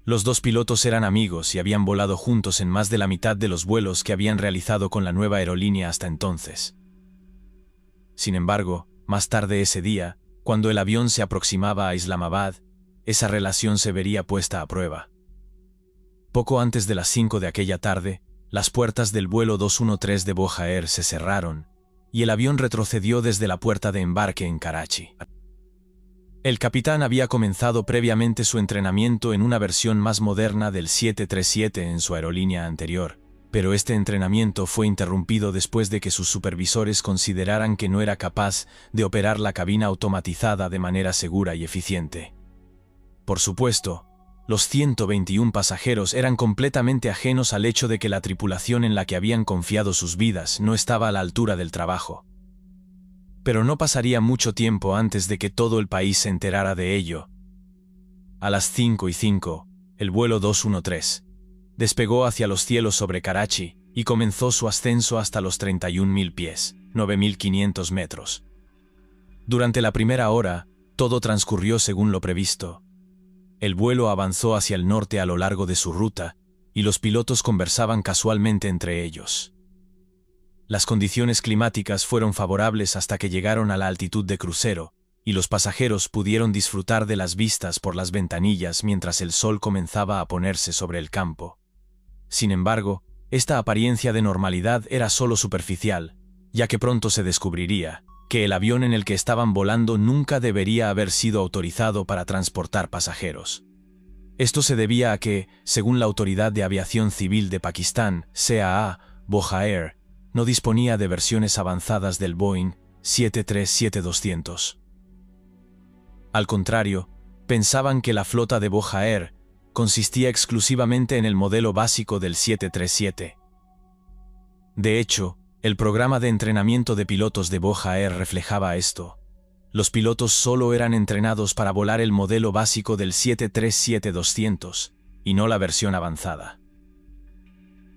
Los dos pilotos eran amigos y habían volado juntos en más de la mitad de los vuelos que habían realizado con la nueva aerolínea hasta entonces. Sin embargo, Más tarde ese día, cuando el avión se aproximaba a Islamabad, esa relación se vería puesta a prueba. Poco antes de las 5 de aquella tarde, las puertas del vuelo 213 de Boja Air se cerraron, y el avión retrocedió desde la puerta de embarque en Karachi. El capitán había comenzado previamente su entrenamiento en una versión más moderna del 737 en su aerolínea anterior, pero este entrenamiento fue interrumpido después de que sus supervisores consideraran que no era capaz de operar la cabina automatizada de manera segura y eficiente. Por supuesto, los 121 pasajeros eran completamente ajenos al hecho de que la tripulación en la que habían confiado sus vidas no estaba a la altura del trabajo. Pero no pasaría mucho tiempo antes de que todo el país se enterara de ello. A las 5:05, el vuelo 213 despegó hacia los cielos sobre Karachi y comenzó su ascenso hasta los 31.000 pies, 9.500 metros. Durante la primera hora, todo transcurrió según lo previsto. El vuelo avanzó hacia el norte a lo largo de su ruta, y los pilotos conversaban casualmente entre ellos. Las condiciones climáticas fueron favorables hasta que llegaron a la altitud de crucero, y los pasajeros pudieron disfrutar de las vistas por las ventanillas mientras el sol comenzaba a ponerse sobre el campo. Sin embargo, esta apariencia de normalidad era solo superficial, ya que pronto se descubriría que el avión en el que estaban volando nunca debería haber sido autorizado para transportar pasajeros. Esto se debía a que, según la Autoridad de Aviación Civil de Pakistán, CAA, Boja Air, no disponía de versiones avanzadas del Boeing 737-200. Al contrario, pensaban que la flota de Boja Air consistía exclusivamente en el modelo básico del 737. De hecho, el programa de entrenamiento de pilotos de Boja Air reflejaba esto. Los pilotos solo eran entrenados para volar el modelo básico del 737-200, y no la versión avanzada.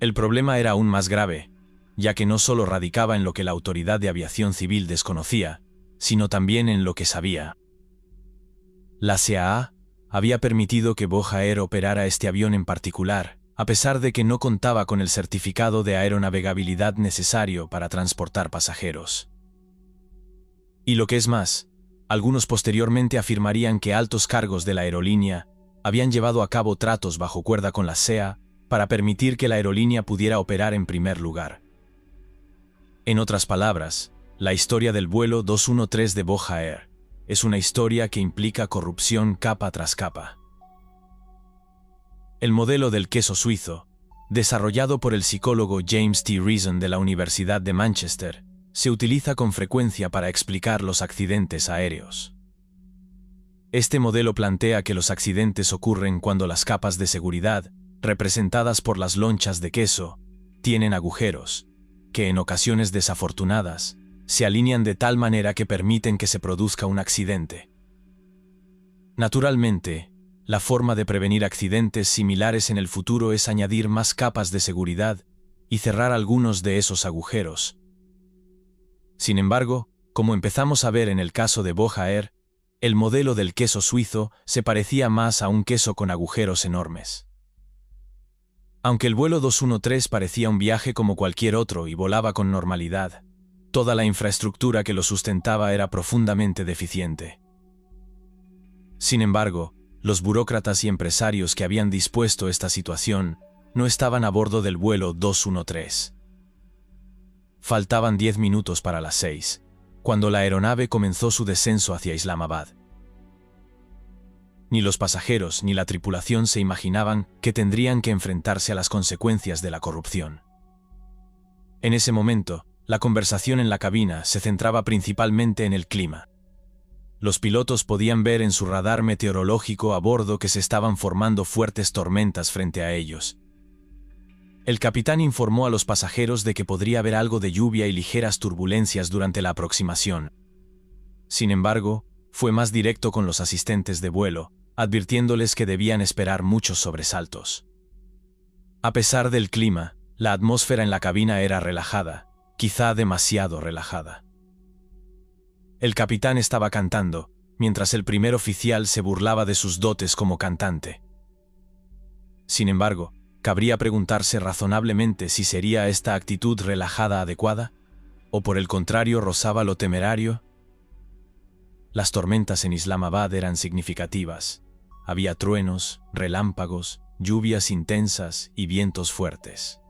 El problema era aún más grave, ya que no solo radicaba en lo que la Autoridad de Aviación Civil desconocía, sino también en lo que sabía. La CAA había permitido que Boja Air operara este avión en particular, a pesar de que no contaba con el certificado de aeronavegabilidad necesario para transportar pasajeros. Y lo que es más, algunos posteriormente afirmarían que altos cargos de la aerolínea habían llevado a cabo tratos bajo cuerda con la CAA para permitir que la aerolínea pudiera operar en primer lugar. En otras palabras, la historia del vuelo 213 de Boja Air es una historia que implica corrupción capa tras capa. El modelo del queso suizo, desarrollado por el psicólogo James T. Reason de la Universidad de Manchester, se utiliza con frecuencia para explicar los accidentes aéreos. Este modelo plantea que los accidentes ocurren cuando las capas de seguridad, representadas por las lonchas de queso, tienen agujeros, que en ocasiones desafortunadas, se alinean de tal manera que permiten que se produzca un accidente. Naturalmente, la forma de prevenir accidentes similares en el futuro es añadir más capas de seguridad y cerrar algunos de esos agujeros. Sin embargo, como empezamos a ver en el caso de Boja Air, el modelo del queso suizo se parecía más a un queso con agujeros enormes. Aunque el vuelo 213 parecía un viaje como cualquier otro y volaba con normalidad, toda la infraestructura que lo sustentaba era profundamente deficiente. Sin embargo, los burócratas y empresarios que habían dispuesto esta situación no estaban a bordo del vuelo 213. Faltaban 10 minutos para las 6, cuando la aeronave comenzó su descenso hacia Islamabad. Ni los pasajeros ni la tripulación se imaginaban que tendrían que enfrentarse a las consecuencias de la corrupción. En ese momento, la conversación en la cabina se centraba principalmente en el clima. Los pilotos podían ver en su radar meteorológico a bordo que se estaban formando fuertes tormentas frente a ellos. El capitán informó a los pasajeros de que podría haber algo de lluvia y ligeras turbulencias durante la aproximación. Sin embargo, fue más directo con los asistentes de vuelo, advirtiéndoles que debían esperar muchos sobresaltos. A pesar del clima, la atmósfera en la cabina era relajada, quizá demasiado relajada. El capitán estaba cantando, mientras el primer oficial se burlaba de sus dotes como cantante. Sin embargo, cabría preguntarse razonablemente si sería esta actitud relajada adecuada, o por el contrario rozaba lo temerario. Las tormentas en Islamabad eran significativas. Había truenos, relámpagos, lluvias intensas y vientos fuertes.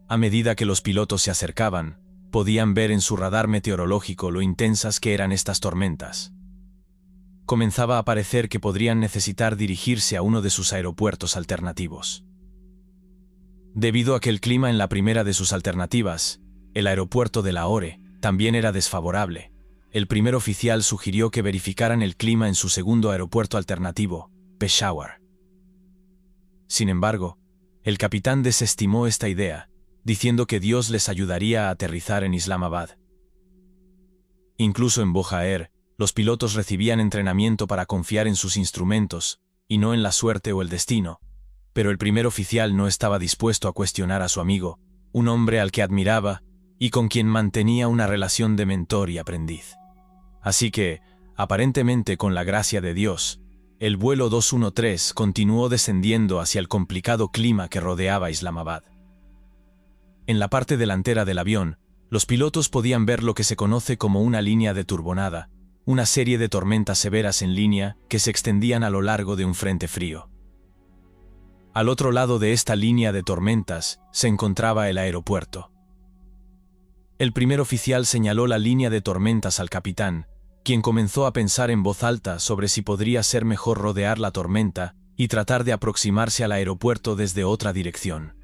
A medida que los pilotos se acercaban, podían ver en su radar meteorológico lo intensas que eran estas tormentas. Comenzaba a parecer que podrían necesitar dirigirse a uno de sus aeropuertos alternativos. Debido a que el clima en la primera de sus alternativas, el aeropuerto de Lahore, también era desfavorable, el primer oficial sugirió que verificaran el clima en su segundo aeropuerto alternativo, Peshawar. Sin embargo, el capitán desestimó esta idea, diciendo que Dios les ayudaría a aterrizar en Islamabad. Incluso en Bojaer, los pilotos recibían entrenamiento para confiar en sus instrumentos, y no en la suerte o el destino, pero el primer oficial no estaba dispuesto a cuestionar a su amigo, un hombre al que admiraba y con quien mantenía una relación de mentor y aprendiz. Así que, aparentemente con la gracia de Dios, el vuelo 213 continuó descendiendo hacia el complicado clima que rodeaba Islamabad. En la parte delantera del avión, los pilotos podían ver lo que se conoce como una línea de turbonada, una serie de tormentas severas en línea que se extendían a lo largo de un frente frío. Al otro lado de esta línea de tormentas se encontraba el aeropuerto. El primer oficial señaló la línea de tormentas al capitán, quien comenzó a pensar en voz alta sobre si podría ser mejor rodear la tormenta y tratar de aproximarse al aeropuerto desde otra dirección.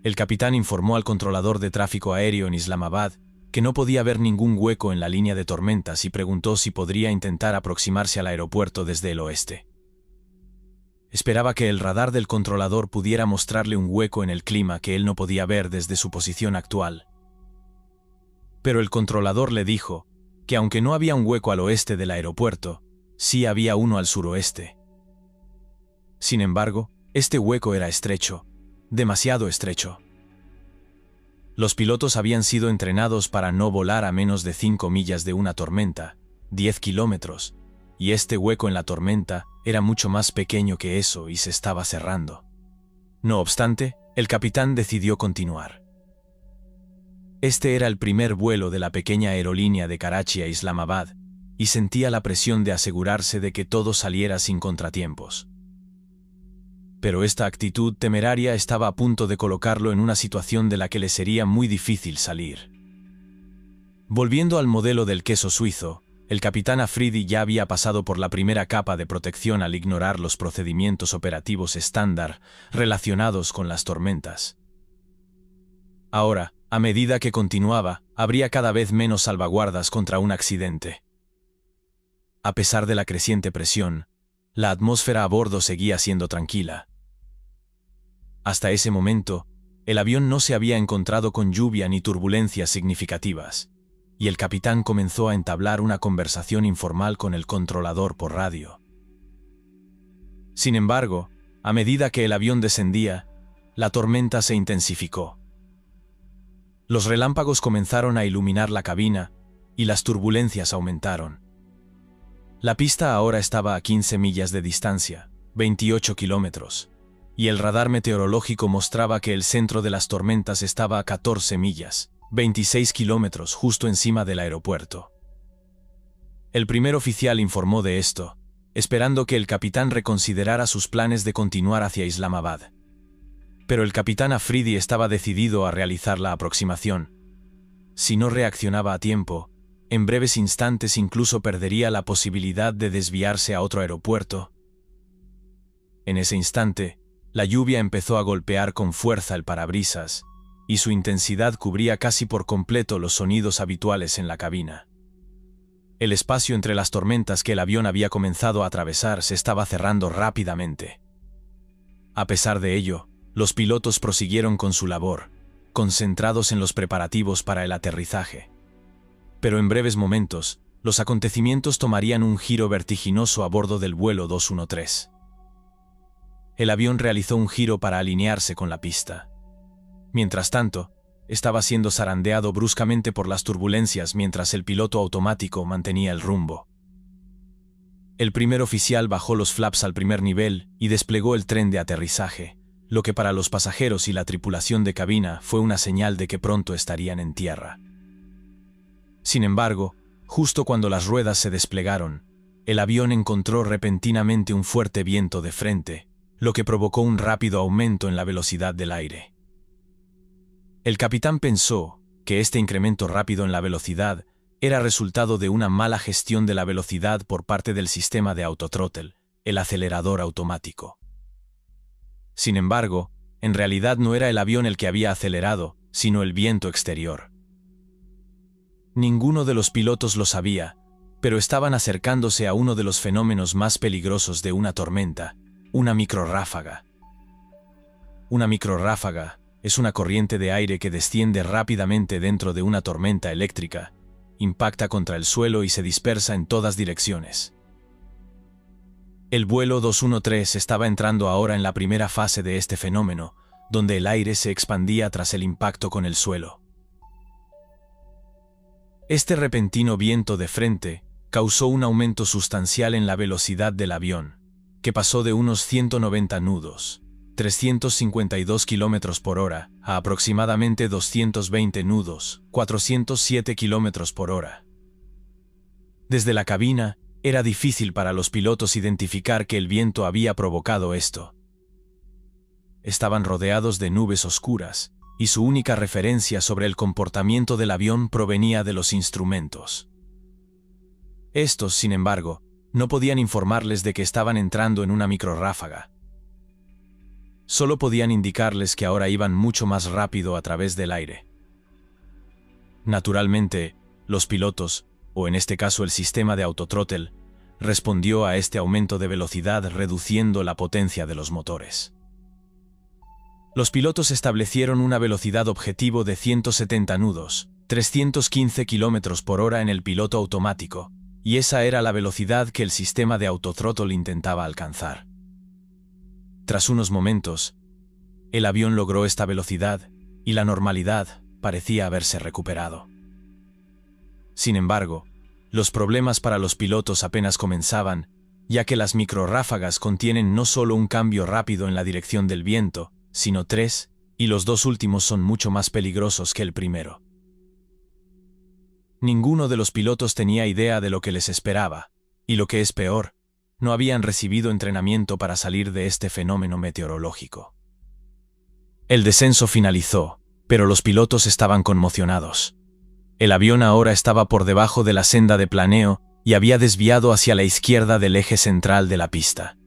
El capitán informó al controlador de tráfico aéreo en Islamabad que no podía ver ningún hueco en la línea de tormentas y preguntó si podría intentar aproximarse al aeropuerto desde el oeste. Esperaba que el radar del controlador pudiera mostrarle un hueco en el clima que él no podía ver desde su posición actual. Pero el controlador le dijo que aunque no había un hueco al oeste del aeropuerto, sí había uno al suroeste. Sin embargo, este hueco era estrecho, demasiado estrecho. Los pilotos habían sido entrenados para no volar a menos de 5 millas de una tormenta, 10 kilómetros, y este hueco en la tormenta era mucho más pequeño que eso y se estaba cerrando. No obstante, el capitán decidió continuar. Este era el primer vuelo de la pequeña aerolínea de Karachi a Islamabad, y sentía la presión de asegurarse de que todo saliera sin contratiempos. Pero esta actitud temeraria estaba a punto de colocarlo en una situación de la que le sería muy difícil salir. Volviendo al modelo del queso suizo, el capitán Afridi ya había pasado por la primera capa de protección al ignorar los procedimientos operativos estándar relacionados con las tormentas. Ahora, a medida que continuaba, habría cada vez menos salvaguardas contra un accidente. A pesar de la creciente presión, la atmósfera a bordo seguía siendo tranquila. Hasta ese momento, el avión no se había encontrado con lluvia ni turbulencias significativas, y el capitán comenzó a entablar una conversación informal con el controlador por radio. Sin embargo, a medida que el avión descendía, la tormenta se intensificó. Los relámpagos comenzaron a iluminar la cabina y las turbulencias aumentaron. La pista ahora estaba a 15 millas de distancia, 28 kilómetros, y el radar meteorológico mostraba que el centro de las tormentas estaba a 14 millas, 26 kilómetros justo encima del aeropuerto. El primer oficial informó de esto, esperando que el capitán reconsiderara sus planes de continuar hacia Islamabad. Pero el capitán Afridi estaba decidido a realizar la aproximación. Si no reaccionaba a tiempo, en breves instantes incluso perdería la posibilidad de desviarse a otro aeropuerto. En ese instante, la lluvia empezó a golpear con fuerza el parabrisas, y su intensidad cubría casi por completo los sonidos habituales en la cabina. El espacio entre las tormentas que el avión había comenzado a atravesar se estaba cerrando rápidamente. A pesar de ello, los pilotos prosiguieron con su labor, concentrados en los preparativos para el aterrizaje. Pero en breves momentos, los acontecimientos tomarían un giro vertiginoso a bordo del vuelo 213. El avión realizó un giro para alinearse con la pista. Mientras tanto, estaba siendo zarandeado bruscamente por las turbulencias mientras el piloto automático mantenía el rumbo. El primer oficial bajó los flaps al primer nivel y desplegó el tren de aterrizaje, lo que para los pasajeros y la tripulación de cabina fue una señal de que pronto estarían en tierra. Sin embargo, Justo cuando las ruedas se desplegaron, el avión encontró repentinamente un fuerte viento de frente, lo que provocó un rápido aumento en la velocidad del aire. El capitán pensó que este incremento rápido en la velocidad era resultado de una mala gestión de la velocidad por parte del sistema de autothrottle, el acelerador automático. Sin embargo, en realidad no era el avión el que había acelerado, sino el viento exterior. Ninguno de los pilotos lo sabía, pero estaban acercándose a uno de los fenómenos más peligrosos de una tormenta, una microrráfaga. Una microrráfaga es una corriente de aire que desciende rápidamente dentro de una tormenta eléctrica, impacta contra el suelo y se dispersa en todas direcciones. El vuelo 213 estaba entrando ahora en la primera fase de este fenómeno, donde el aire se expandía tras el impacto con el suelo. Este repentino viento de frente causó un aumento sustancial en la velocidad del avión, que pasó de unos 190 nudos, 352 km por hora, a aproximadamente 220 nudos, 407 km por hora. Desde la cabina, era difícil para los pilotos identificar que el viento había provocado esto. Estaban rodeados de nubes oscuras, y su única referencia sobre el comportamiento del avión provenía de los instrumentos. Estos, sin embargo, no podían informarles de que estaban entrando en una microrráfaga. Solo podían indicarles que ahora iban mucho más rápido a través del aire. Naturalmente, los pilotos, o en este caso el sistema de autothrottle, respondió a este aumento de velocidad reduciendo la potencia de los motores. Los pilotos establecieron una velocidad objetivo de 170 nudos, 315 km por hora en el piloto automático, y esa era la velocidad que el sistema de autothrottle intentaba alcanzar. Tras unos momentos, el avión logró esta velocidad y la normalidad parecía haberse recuperado. Sin embargo, los problemas para los pilotos apenas comenzaban, ya que las microrráfagas contienen no solo un cambio rápido en la dirección del viento, sino tres, y los dos últimos son mucho más peligrosos que el primero. Ninguno de los pilotos tenía idea de lo que les esperaba, y lo que es peor, no habían recibido entrenamiento para salir de este fenómeno meteorológico. El descenso finalizó, pero los pilotos estaban conmocionados. El avión ahora estaba por debajo de la senda de planeo y había desviado hacia la izquierda del eje central de la pista.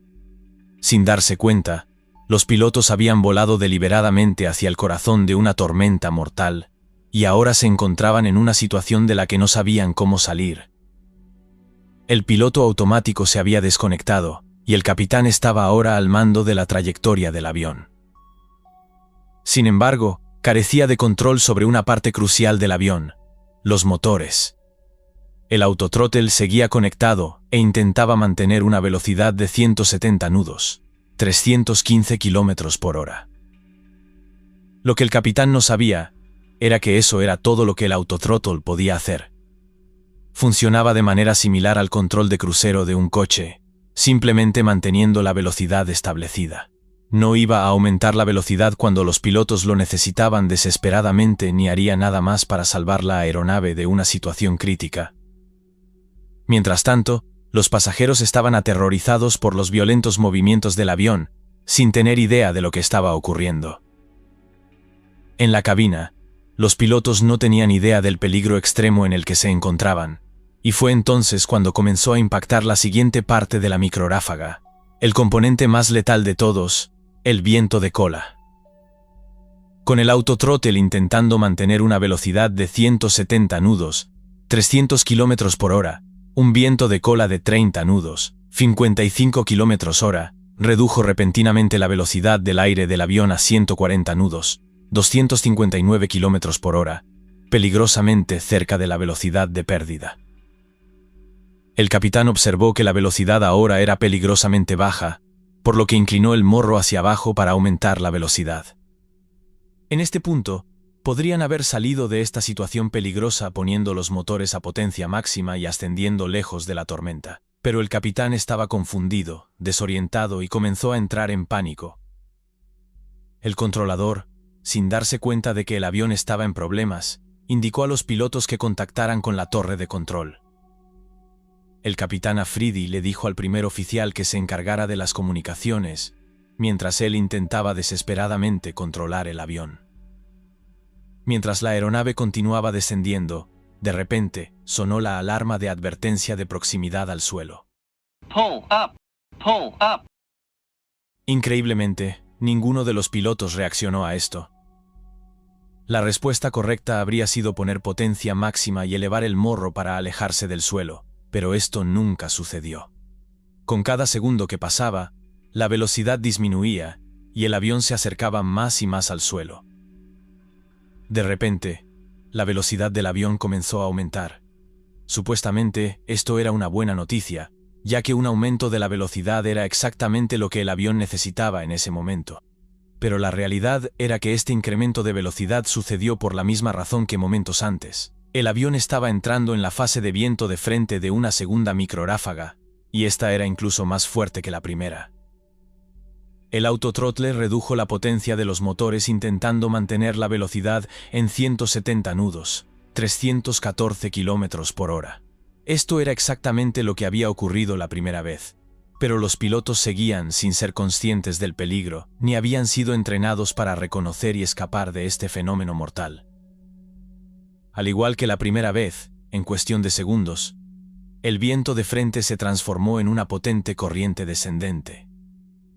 Sin darse cuenta, los pilotos habían volado deliberadamente hacia el corazón de una tormenta mortal, y ahora se encontraban en una situación de la que no sabían cómo salir. El piloto automático se había desconectado, y el capitán estaba ahora al mando de la trayectoria del avión. Sin embargo, carecía de control sobre una parte crucial del avión: los motores. El autothrottle seguía conectado e intentaba mantener una velocidad de 170 nudos, 315 km por hora. Lo que el capitán no sabía era que eso era todo lo que el autothrottle podía hacer. Funcionaba de manera similar al control de crucero de un coche, simplemente manteniendo la velocidad establecida. No iba a aumentar la velocidad cuando los pilotos lo necesitaban desesperadamente ni haría nada más para salvar la aeronave de una situación crítica. Mientras tanto, los pasajeros estaban aterrorizados por los violentos movimientos del avión, sin tener idea de lo que estaba ocurriendo. En la cabina, los pilotos no tenían idea del peligro extremo en el que se encontraban, y fue entonces cuando comenzó a impactar la siguiente parte de la microrráfaga, el componente más letal de todos: el viento de cola. Con el autothrottle intentando mantener una velocidad de 170 nudos, 300 km por hora, un viento de cola de 30 nudos, 55 km hora, redujo repentinamente la velocidad del aire del avión a 140 nudos, 259 km por hora, peligrosamente cerca de la velocidad de pérdida. El capitán observó que la velocidad ahora era peligrosamente baja, por lo que inclinó el morro hacia abajo para aumentar la velocidad. En este punto, podrían haber salido de esta situación peligrosa poniendo los motores a potencia máxima y ascendiendo lejos de la tormenta, pero el capitán estaba confundido, desorientado y comenzó a entrar en pánico. El controlador, sin darse cuenta de que el avión estaba en problemas, indicó a los pilotos que contactaran con la torre de control. El capitán Afridi le dijo al primer oficial que se encargara de las comunicaciones, mientras él intentaba desesperadamente controlar el avión. Mientras la aeronave continuaba descendiendo, de repente, sonó la alarma de advertencia de proximidad al suelo. Pull up! Pull up! Increíblemente, ninguno de los pilotos reaccionó a esto. La respuesta correcta habría sido poner potencia máxima y elevar el morro para alejarse del suelo, pero esto nunca sucedió. Con cada segundo que pasaba, la velocidad disminuía y el avión se acercaba más y más al suelo. De repente, la velocidad del avión comenzó a aumentar. Supuestamente, esto era una buena noticia, ya que un aumento de la velocidad era exactamente lo que el avión necesitaba en ese momento. Pero la realidad era que este incremento de velocidad sucedió por la misma razón que momentos antes. El avión estaba entrando en la fase de viento de frente de una segunda microráfaga, y esta era incluso más fuerte que la primera. El autotrotle redujo la potencia de los motores intentando mantener la velocidad en 170 nudos, 314 km por hora. Esto era exactamente lo que había ocurrido la primera vez, pero los pilotos seguían sin ser conscientes del peligro, ni habían sido entrenados para reconocer y escapar de este fenómeno mortal. Al igual que la primera vez, en cuestión de segundos, el viento de frente se transformó en una potente corriente descendente.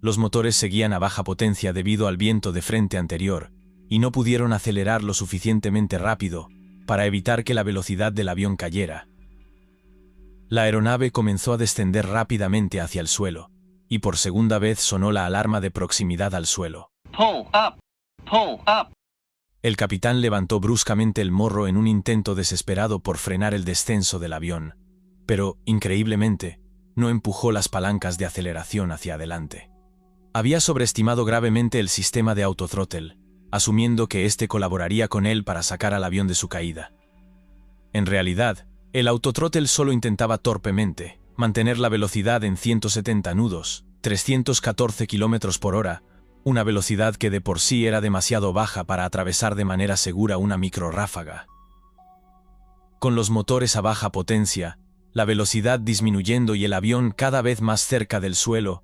Los motores seguían a baja potencia debido al viento de frente anterior, y no pudieron acelerar lo suficientemente rápido para evitar que la velocidad del avión cayera. La aeronave comenzó a descender rápidamente hacia el suelo, y por segunda vez sonó la alarma de proximidad al suelo. Pull up! Pull up! El capitán levantó bruscamente el morro en un intento desesperado por frenar el descenso del avión, pero, increíblemente, no empujó las palancas de aceleración hacia adelante. Había sobreestimado gravemente el sistema de autothrottle, asumiendo que éste colaboraría con él para sacar al avión de su caída. En realidad, el autothrottle solo intentaba torpemente mantener la velocidad en 170 nudos, 314 km por hora, una velocidad que de por sí era demasiado baja para atravesar de manera segura una microráfaga. Con los motores a baja potencia, la velocidad disminuyendo y el avión cada vez más cerca del suelo,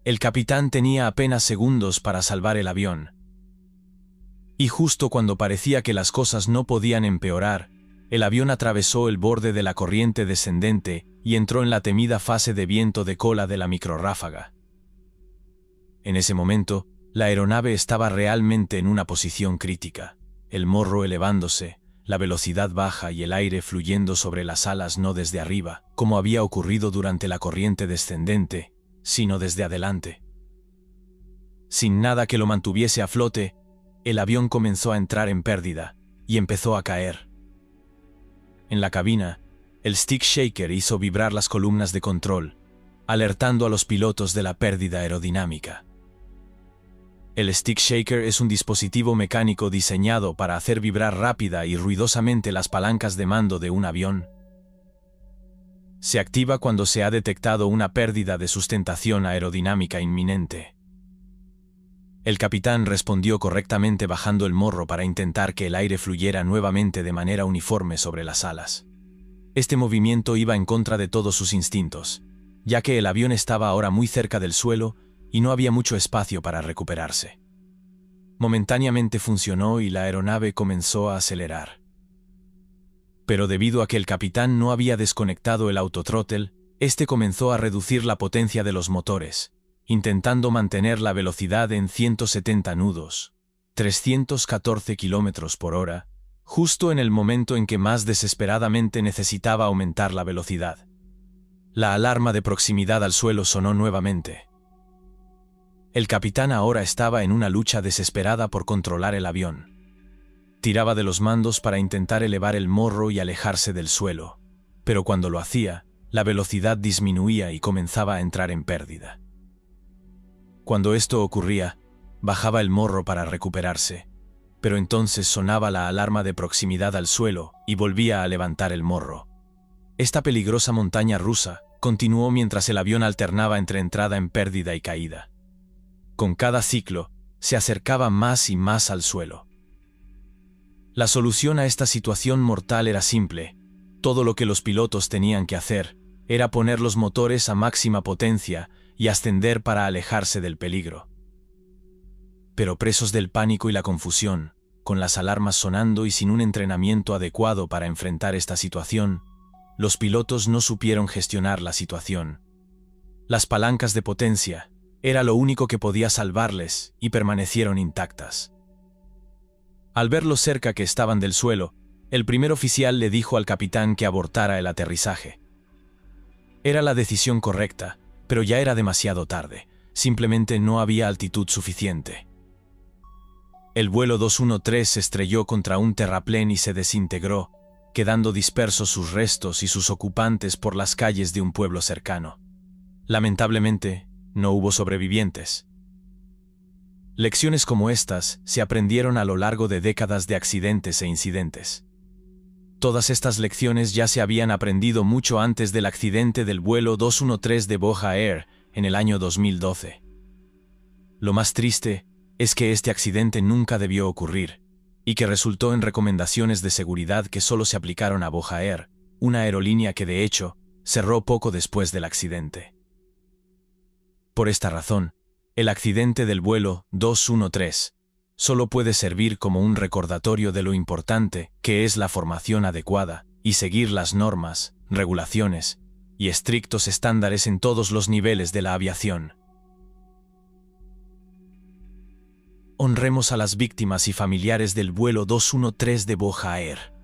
el capitán tenía apenas segundos para salvar el avión. Y justo cuando parecía que las cosas no podían empeorar, el avión atravesó el borde de la corriente descendente y entró en la temida fase de viento de cola de la microráfaga. En ese momento, la aeronave estaba realmente en una posición crítica, el morro elevándose, la velocidad baja y el aire fluyendo sobre las alas no desde arriba, como había ocurrido durante la corriente descendente, sino desde adelante. Sin nada que lo mantuviese a flote, el avión comenzó a entrar en pérdida y empezó a caer. En la cabina, el stick shaker hizo vibrar las columnas de control, alertando a los pilotos de la pérdida aerodinámica. El stick shaker es un dispositivo mecánico diseñado para hacer vibrar rápida y ruidosamente las palancas de mando de un avión. Se activa cuando se ha detectado una pérdida de sustentación aerodinámica inminente. El capitán respondió correctamente bajando el morro para intentar que el aire fluyera nuevamente de manera uniforme sobre las alas. Este movimiento iba en contra de todos sus instintos, ya que el avión estaba ahora muy cerca del suelo y no había mucho espacio para recuperarse. Momentáneamente funcionó y la aeronave comenzó a acelerar. Pero debido a que el capitán no había desconectado el autothrottle, este comenzó a reducir la potencia de los motores, intentando mantener la velocidad en 170 nudos, 314 km por hora, justo en el momento en que más desesperadamente necesitaba aumentar la velocidad. La alarma de proximidad al suelo sonó nuevamente. El capitán ahora estaba en una lucha desesperada por controlar el avión. Tiraba de los mandos para intentar elevar el morro y alejarse del suelo, pero cuando lo hacía, la velocidad disminuía y comenzaba a entrar en pérdida. Cuando esto ocurría, bajaba el morro para recuperarse, pero entonces sonaba la alarma de proximidad al suelo y volvía a levantar el morro. Esta peligrosa montaña rusa continuó mientras el avión alternaba entre entrada en pérdida y caída. Con cada ciclo, se acercaba más y más al suelo. La solución a esta situación mortal era simple. Todo lo que los pilotos tenían que hacer era poner los motores a máxima potencia y ascender para alejarse del peligro. Pero presos del pánico y la confusión, con las alarmas sonando y sin un entrenamiento adecuado para enfrentar esta situación, los pilotos no supieron gestionar la situación. Las palancas de potencia era lo único que podía salvarles y permanecieron intactas. Al ver lo cerca que estaban del suelo, el primer oficial le dijo al capitán que abortara el aterrizaje. Era la decisión correcta, pero ya era demasiado tarde. Simplemente no había altitud suficiente. El vuelo 213 se estrelló contra un terraplén y se desintegró, quedando dispersos sus restos y sus ocupantes por las calles de un pueblo cercano. Lamentablemente, no hubo sobrevivientes. Lecciones como estas se aprendieron a lo largo de décadas de accidentes e incidentes. Todas estas lecciones ya se habían aprendido mucho antes del accidente del vuelo 213 de Boja Air en el año 2012. Lo más triste es que este accidente nunca debió ocurrir, y que resultó en recomendaciones de seguridad que solo se aplicaron a Boja Air, una aerolínea que de hecho cerró poco después del accidente. Por esta razón, el accidente del vuelo 213 solo puede servir como un recordatorio de lo importante que es la formación adecuada y seguir las normas, regulaciones y estrictos estándares en todos los niveles de la aviación. Honremos a las víctimas y familiares del vuelo 213 de Boja Air.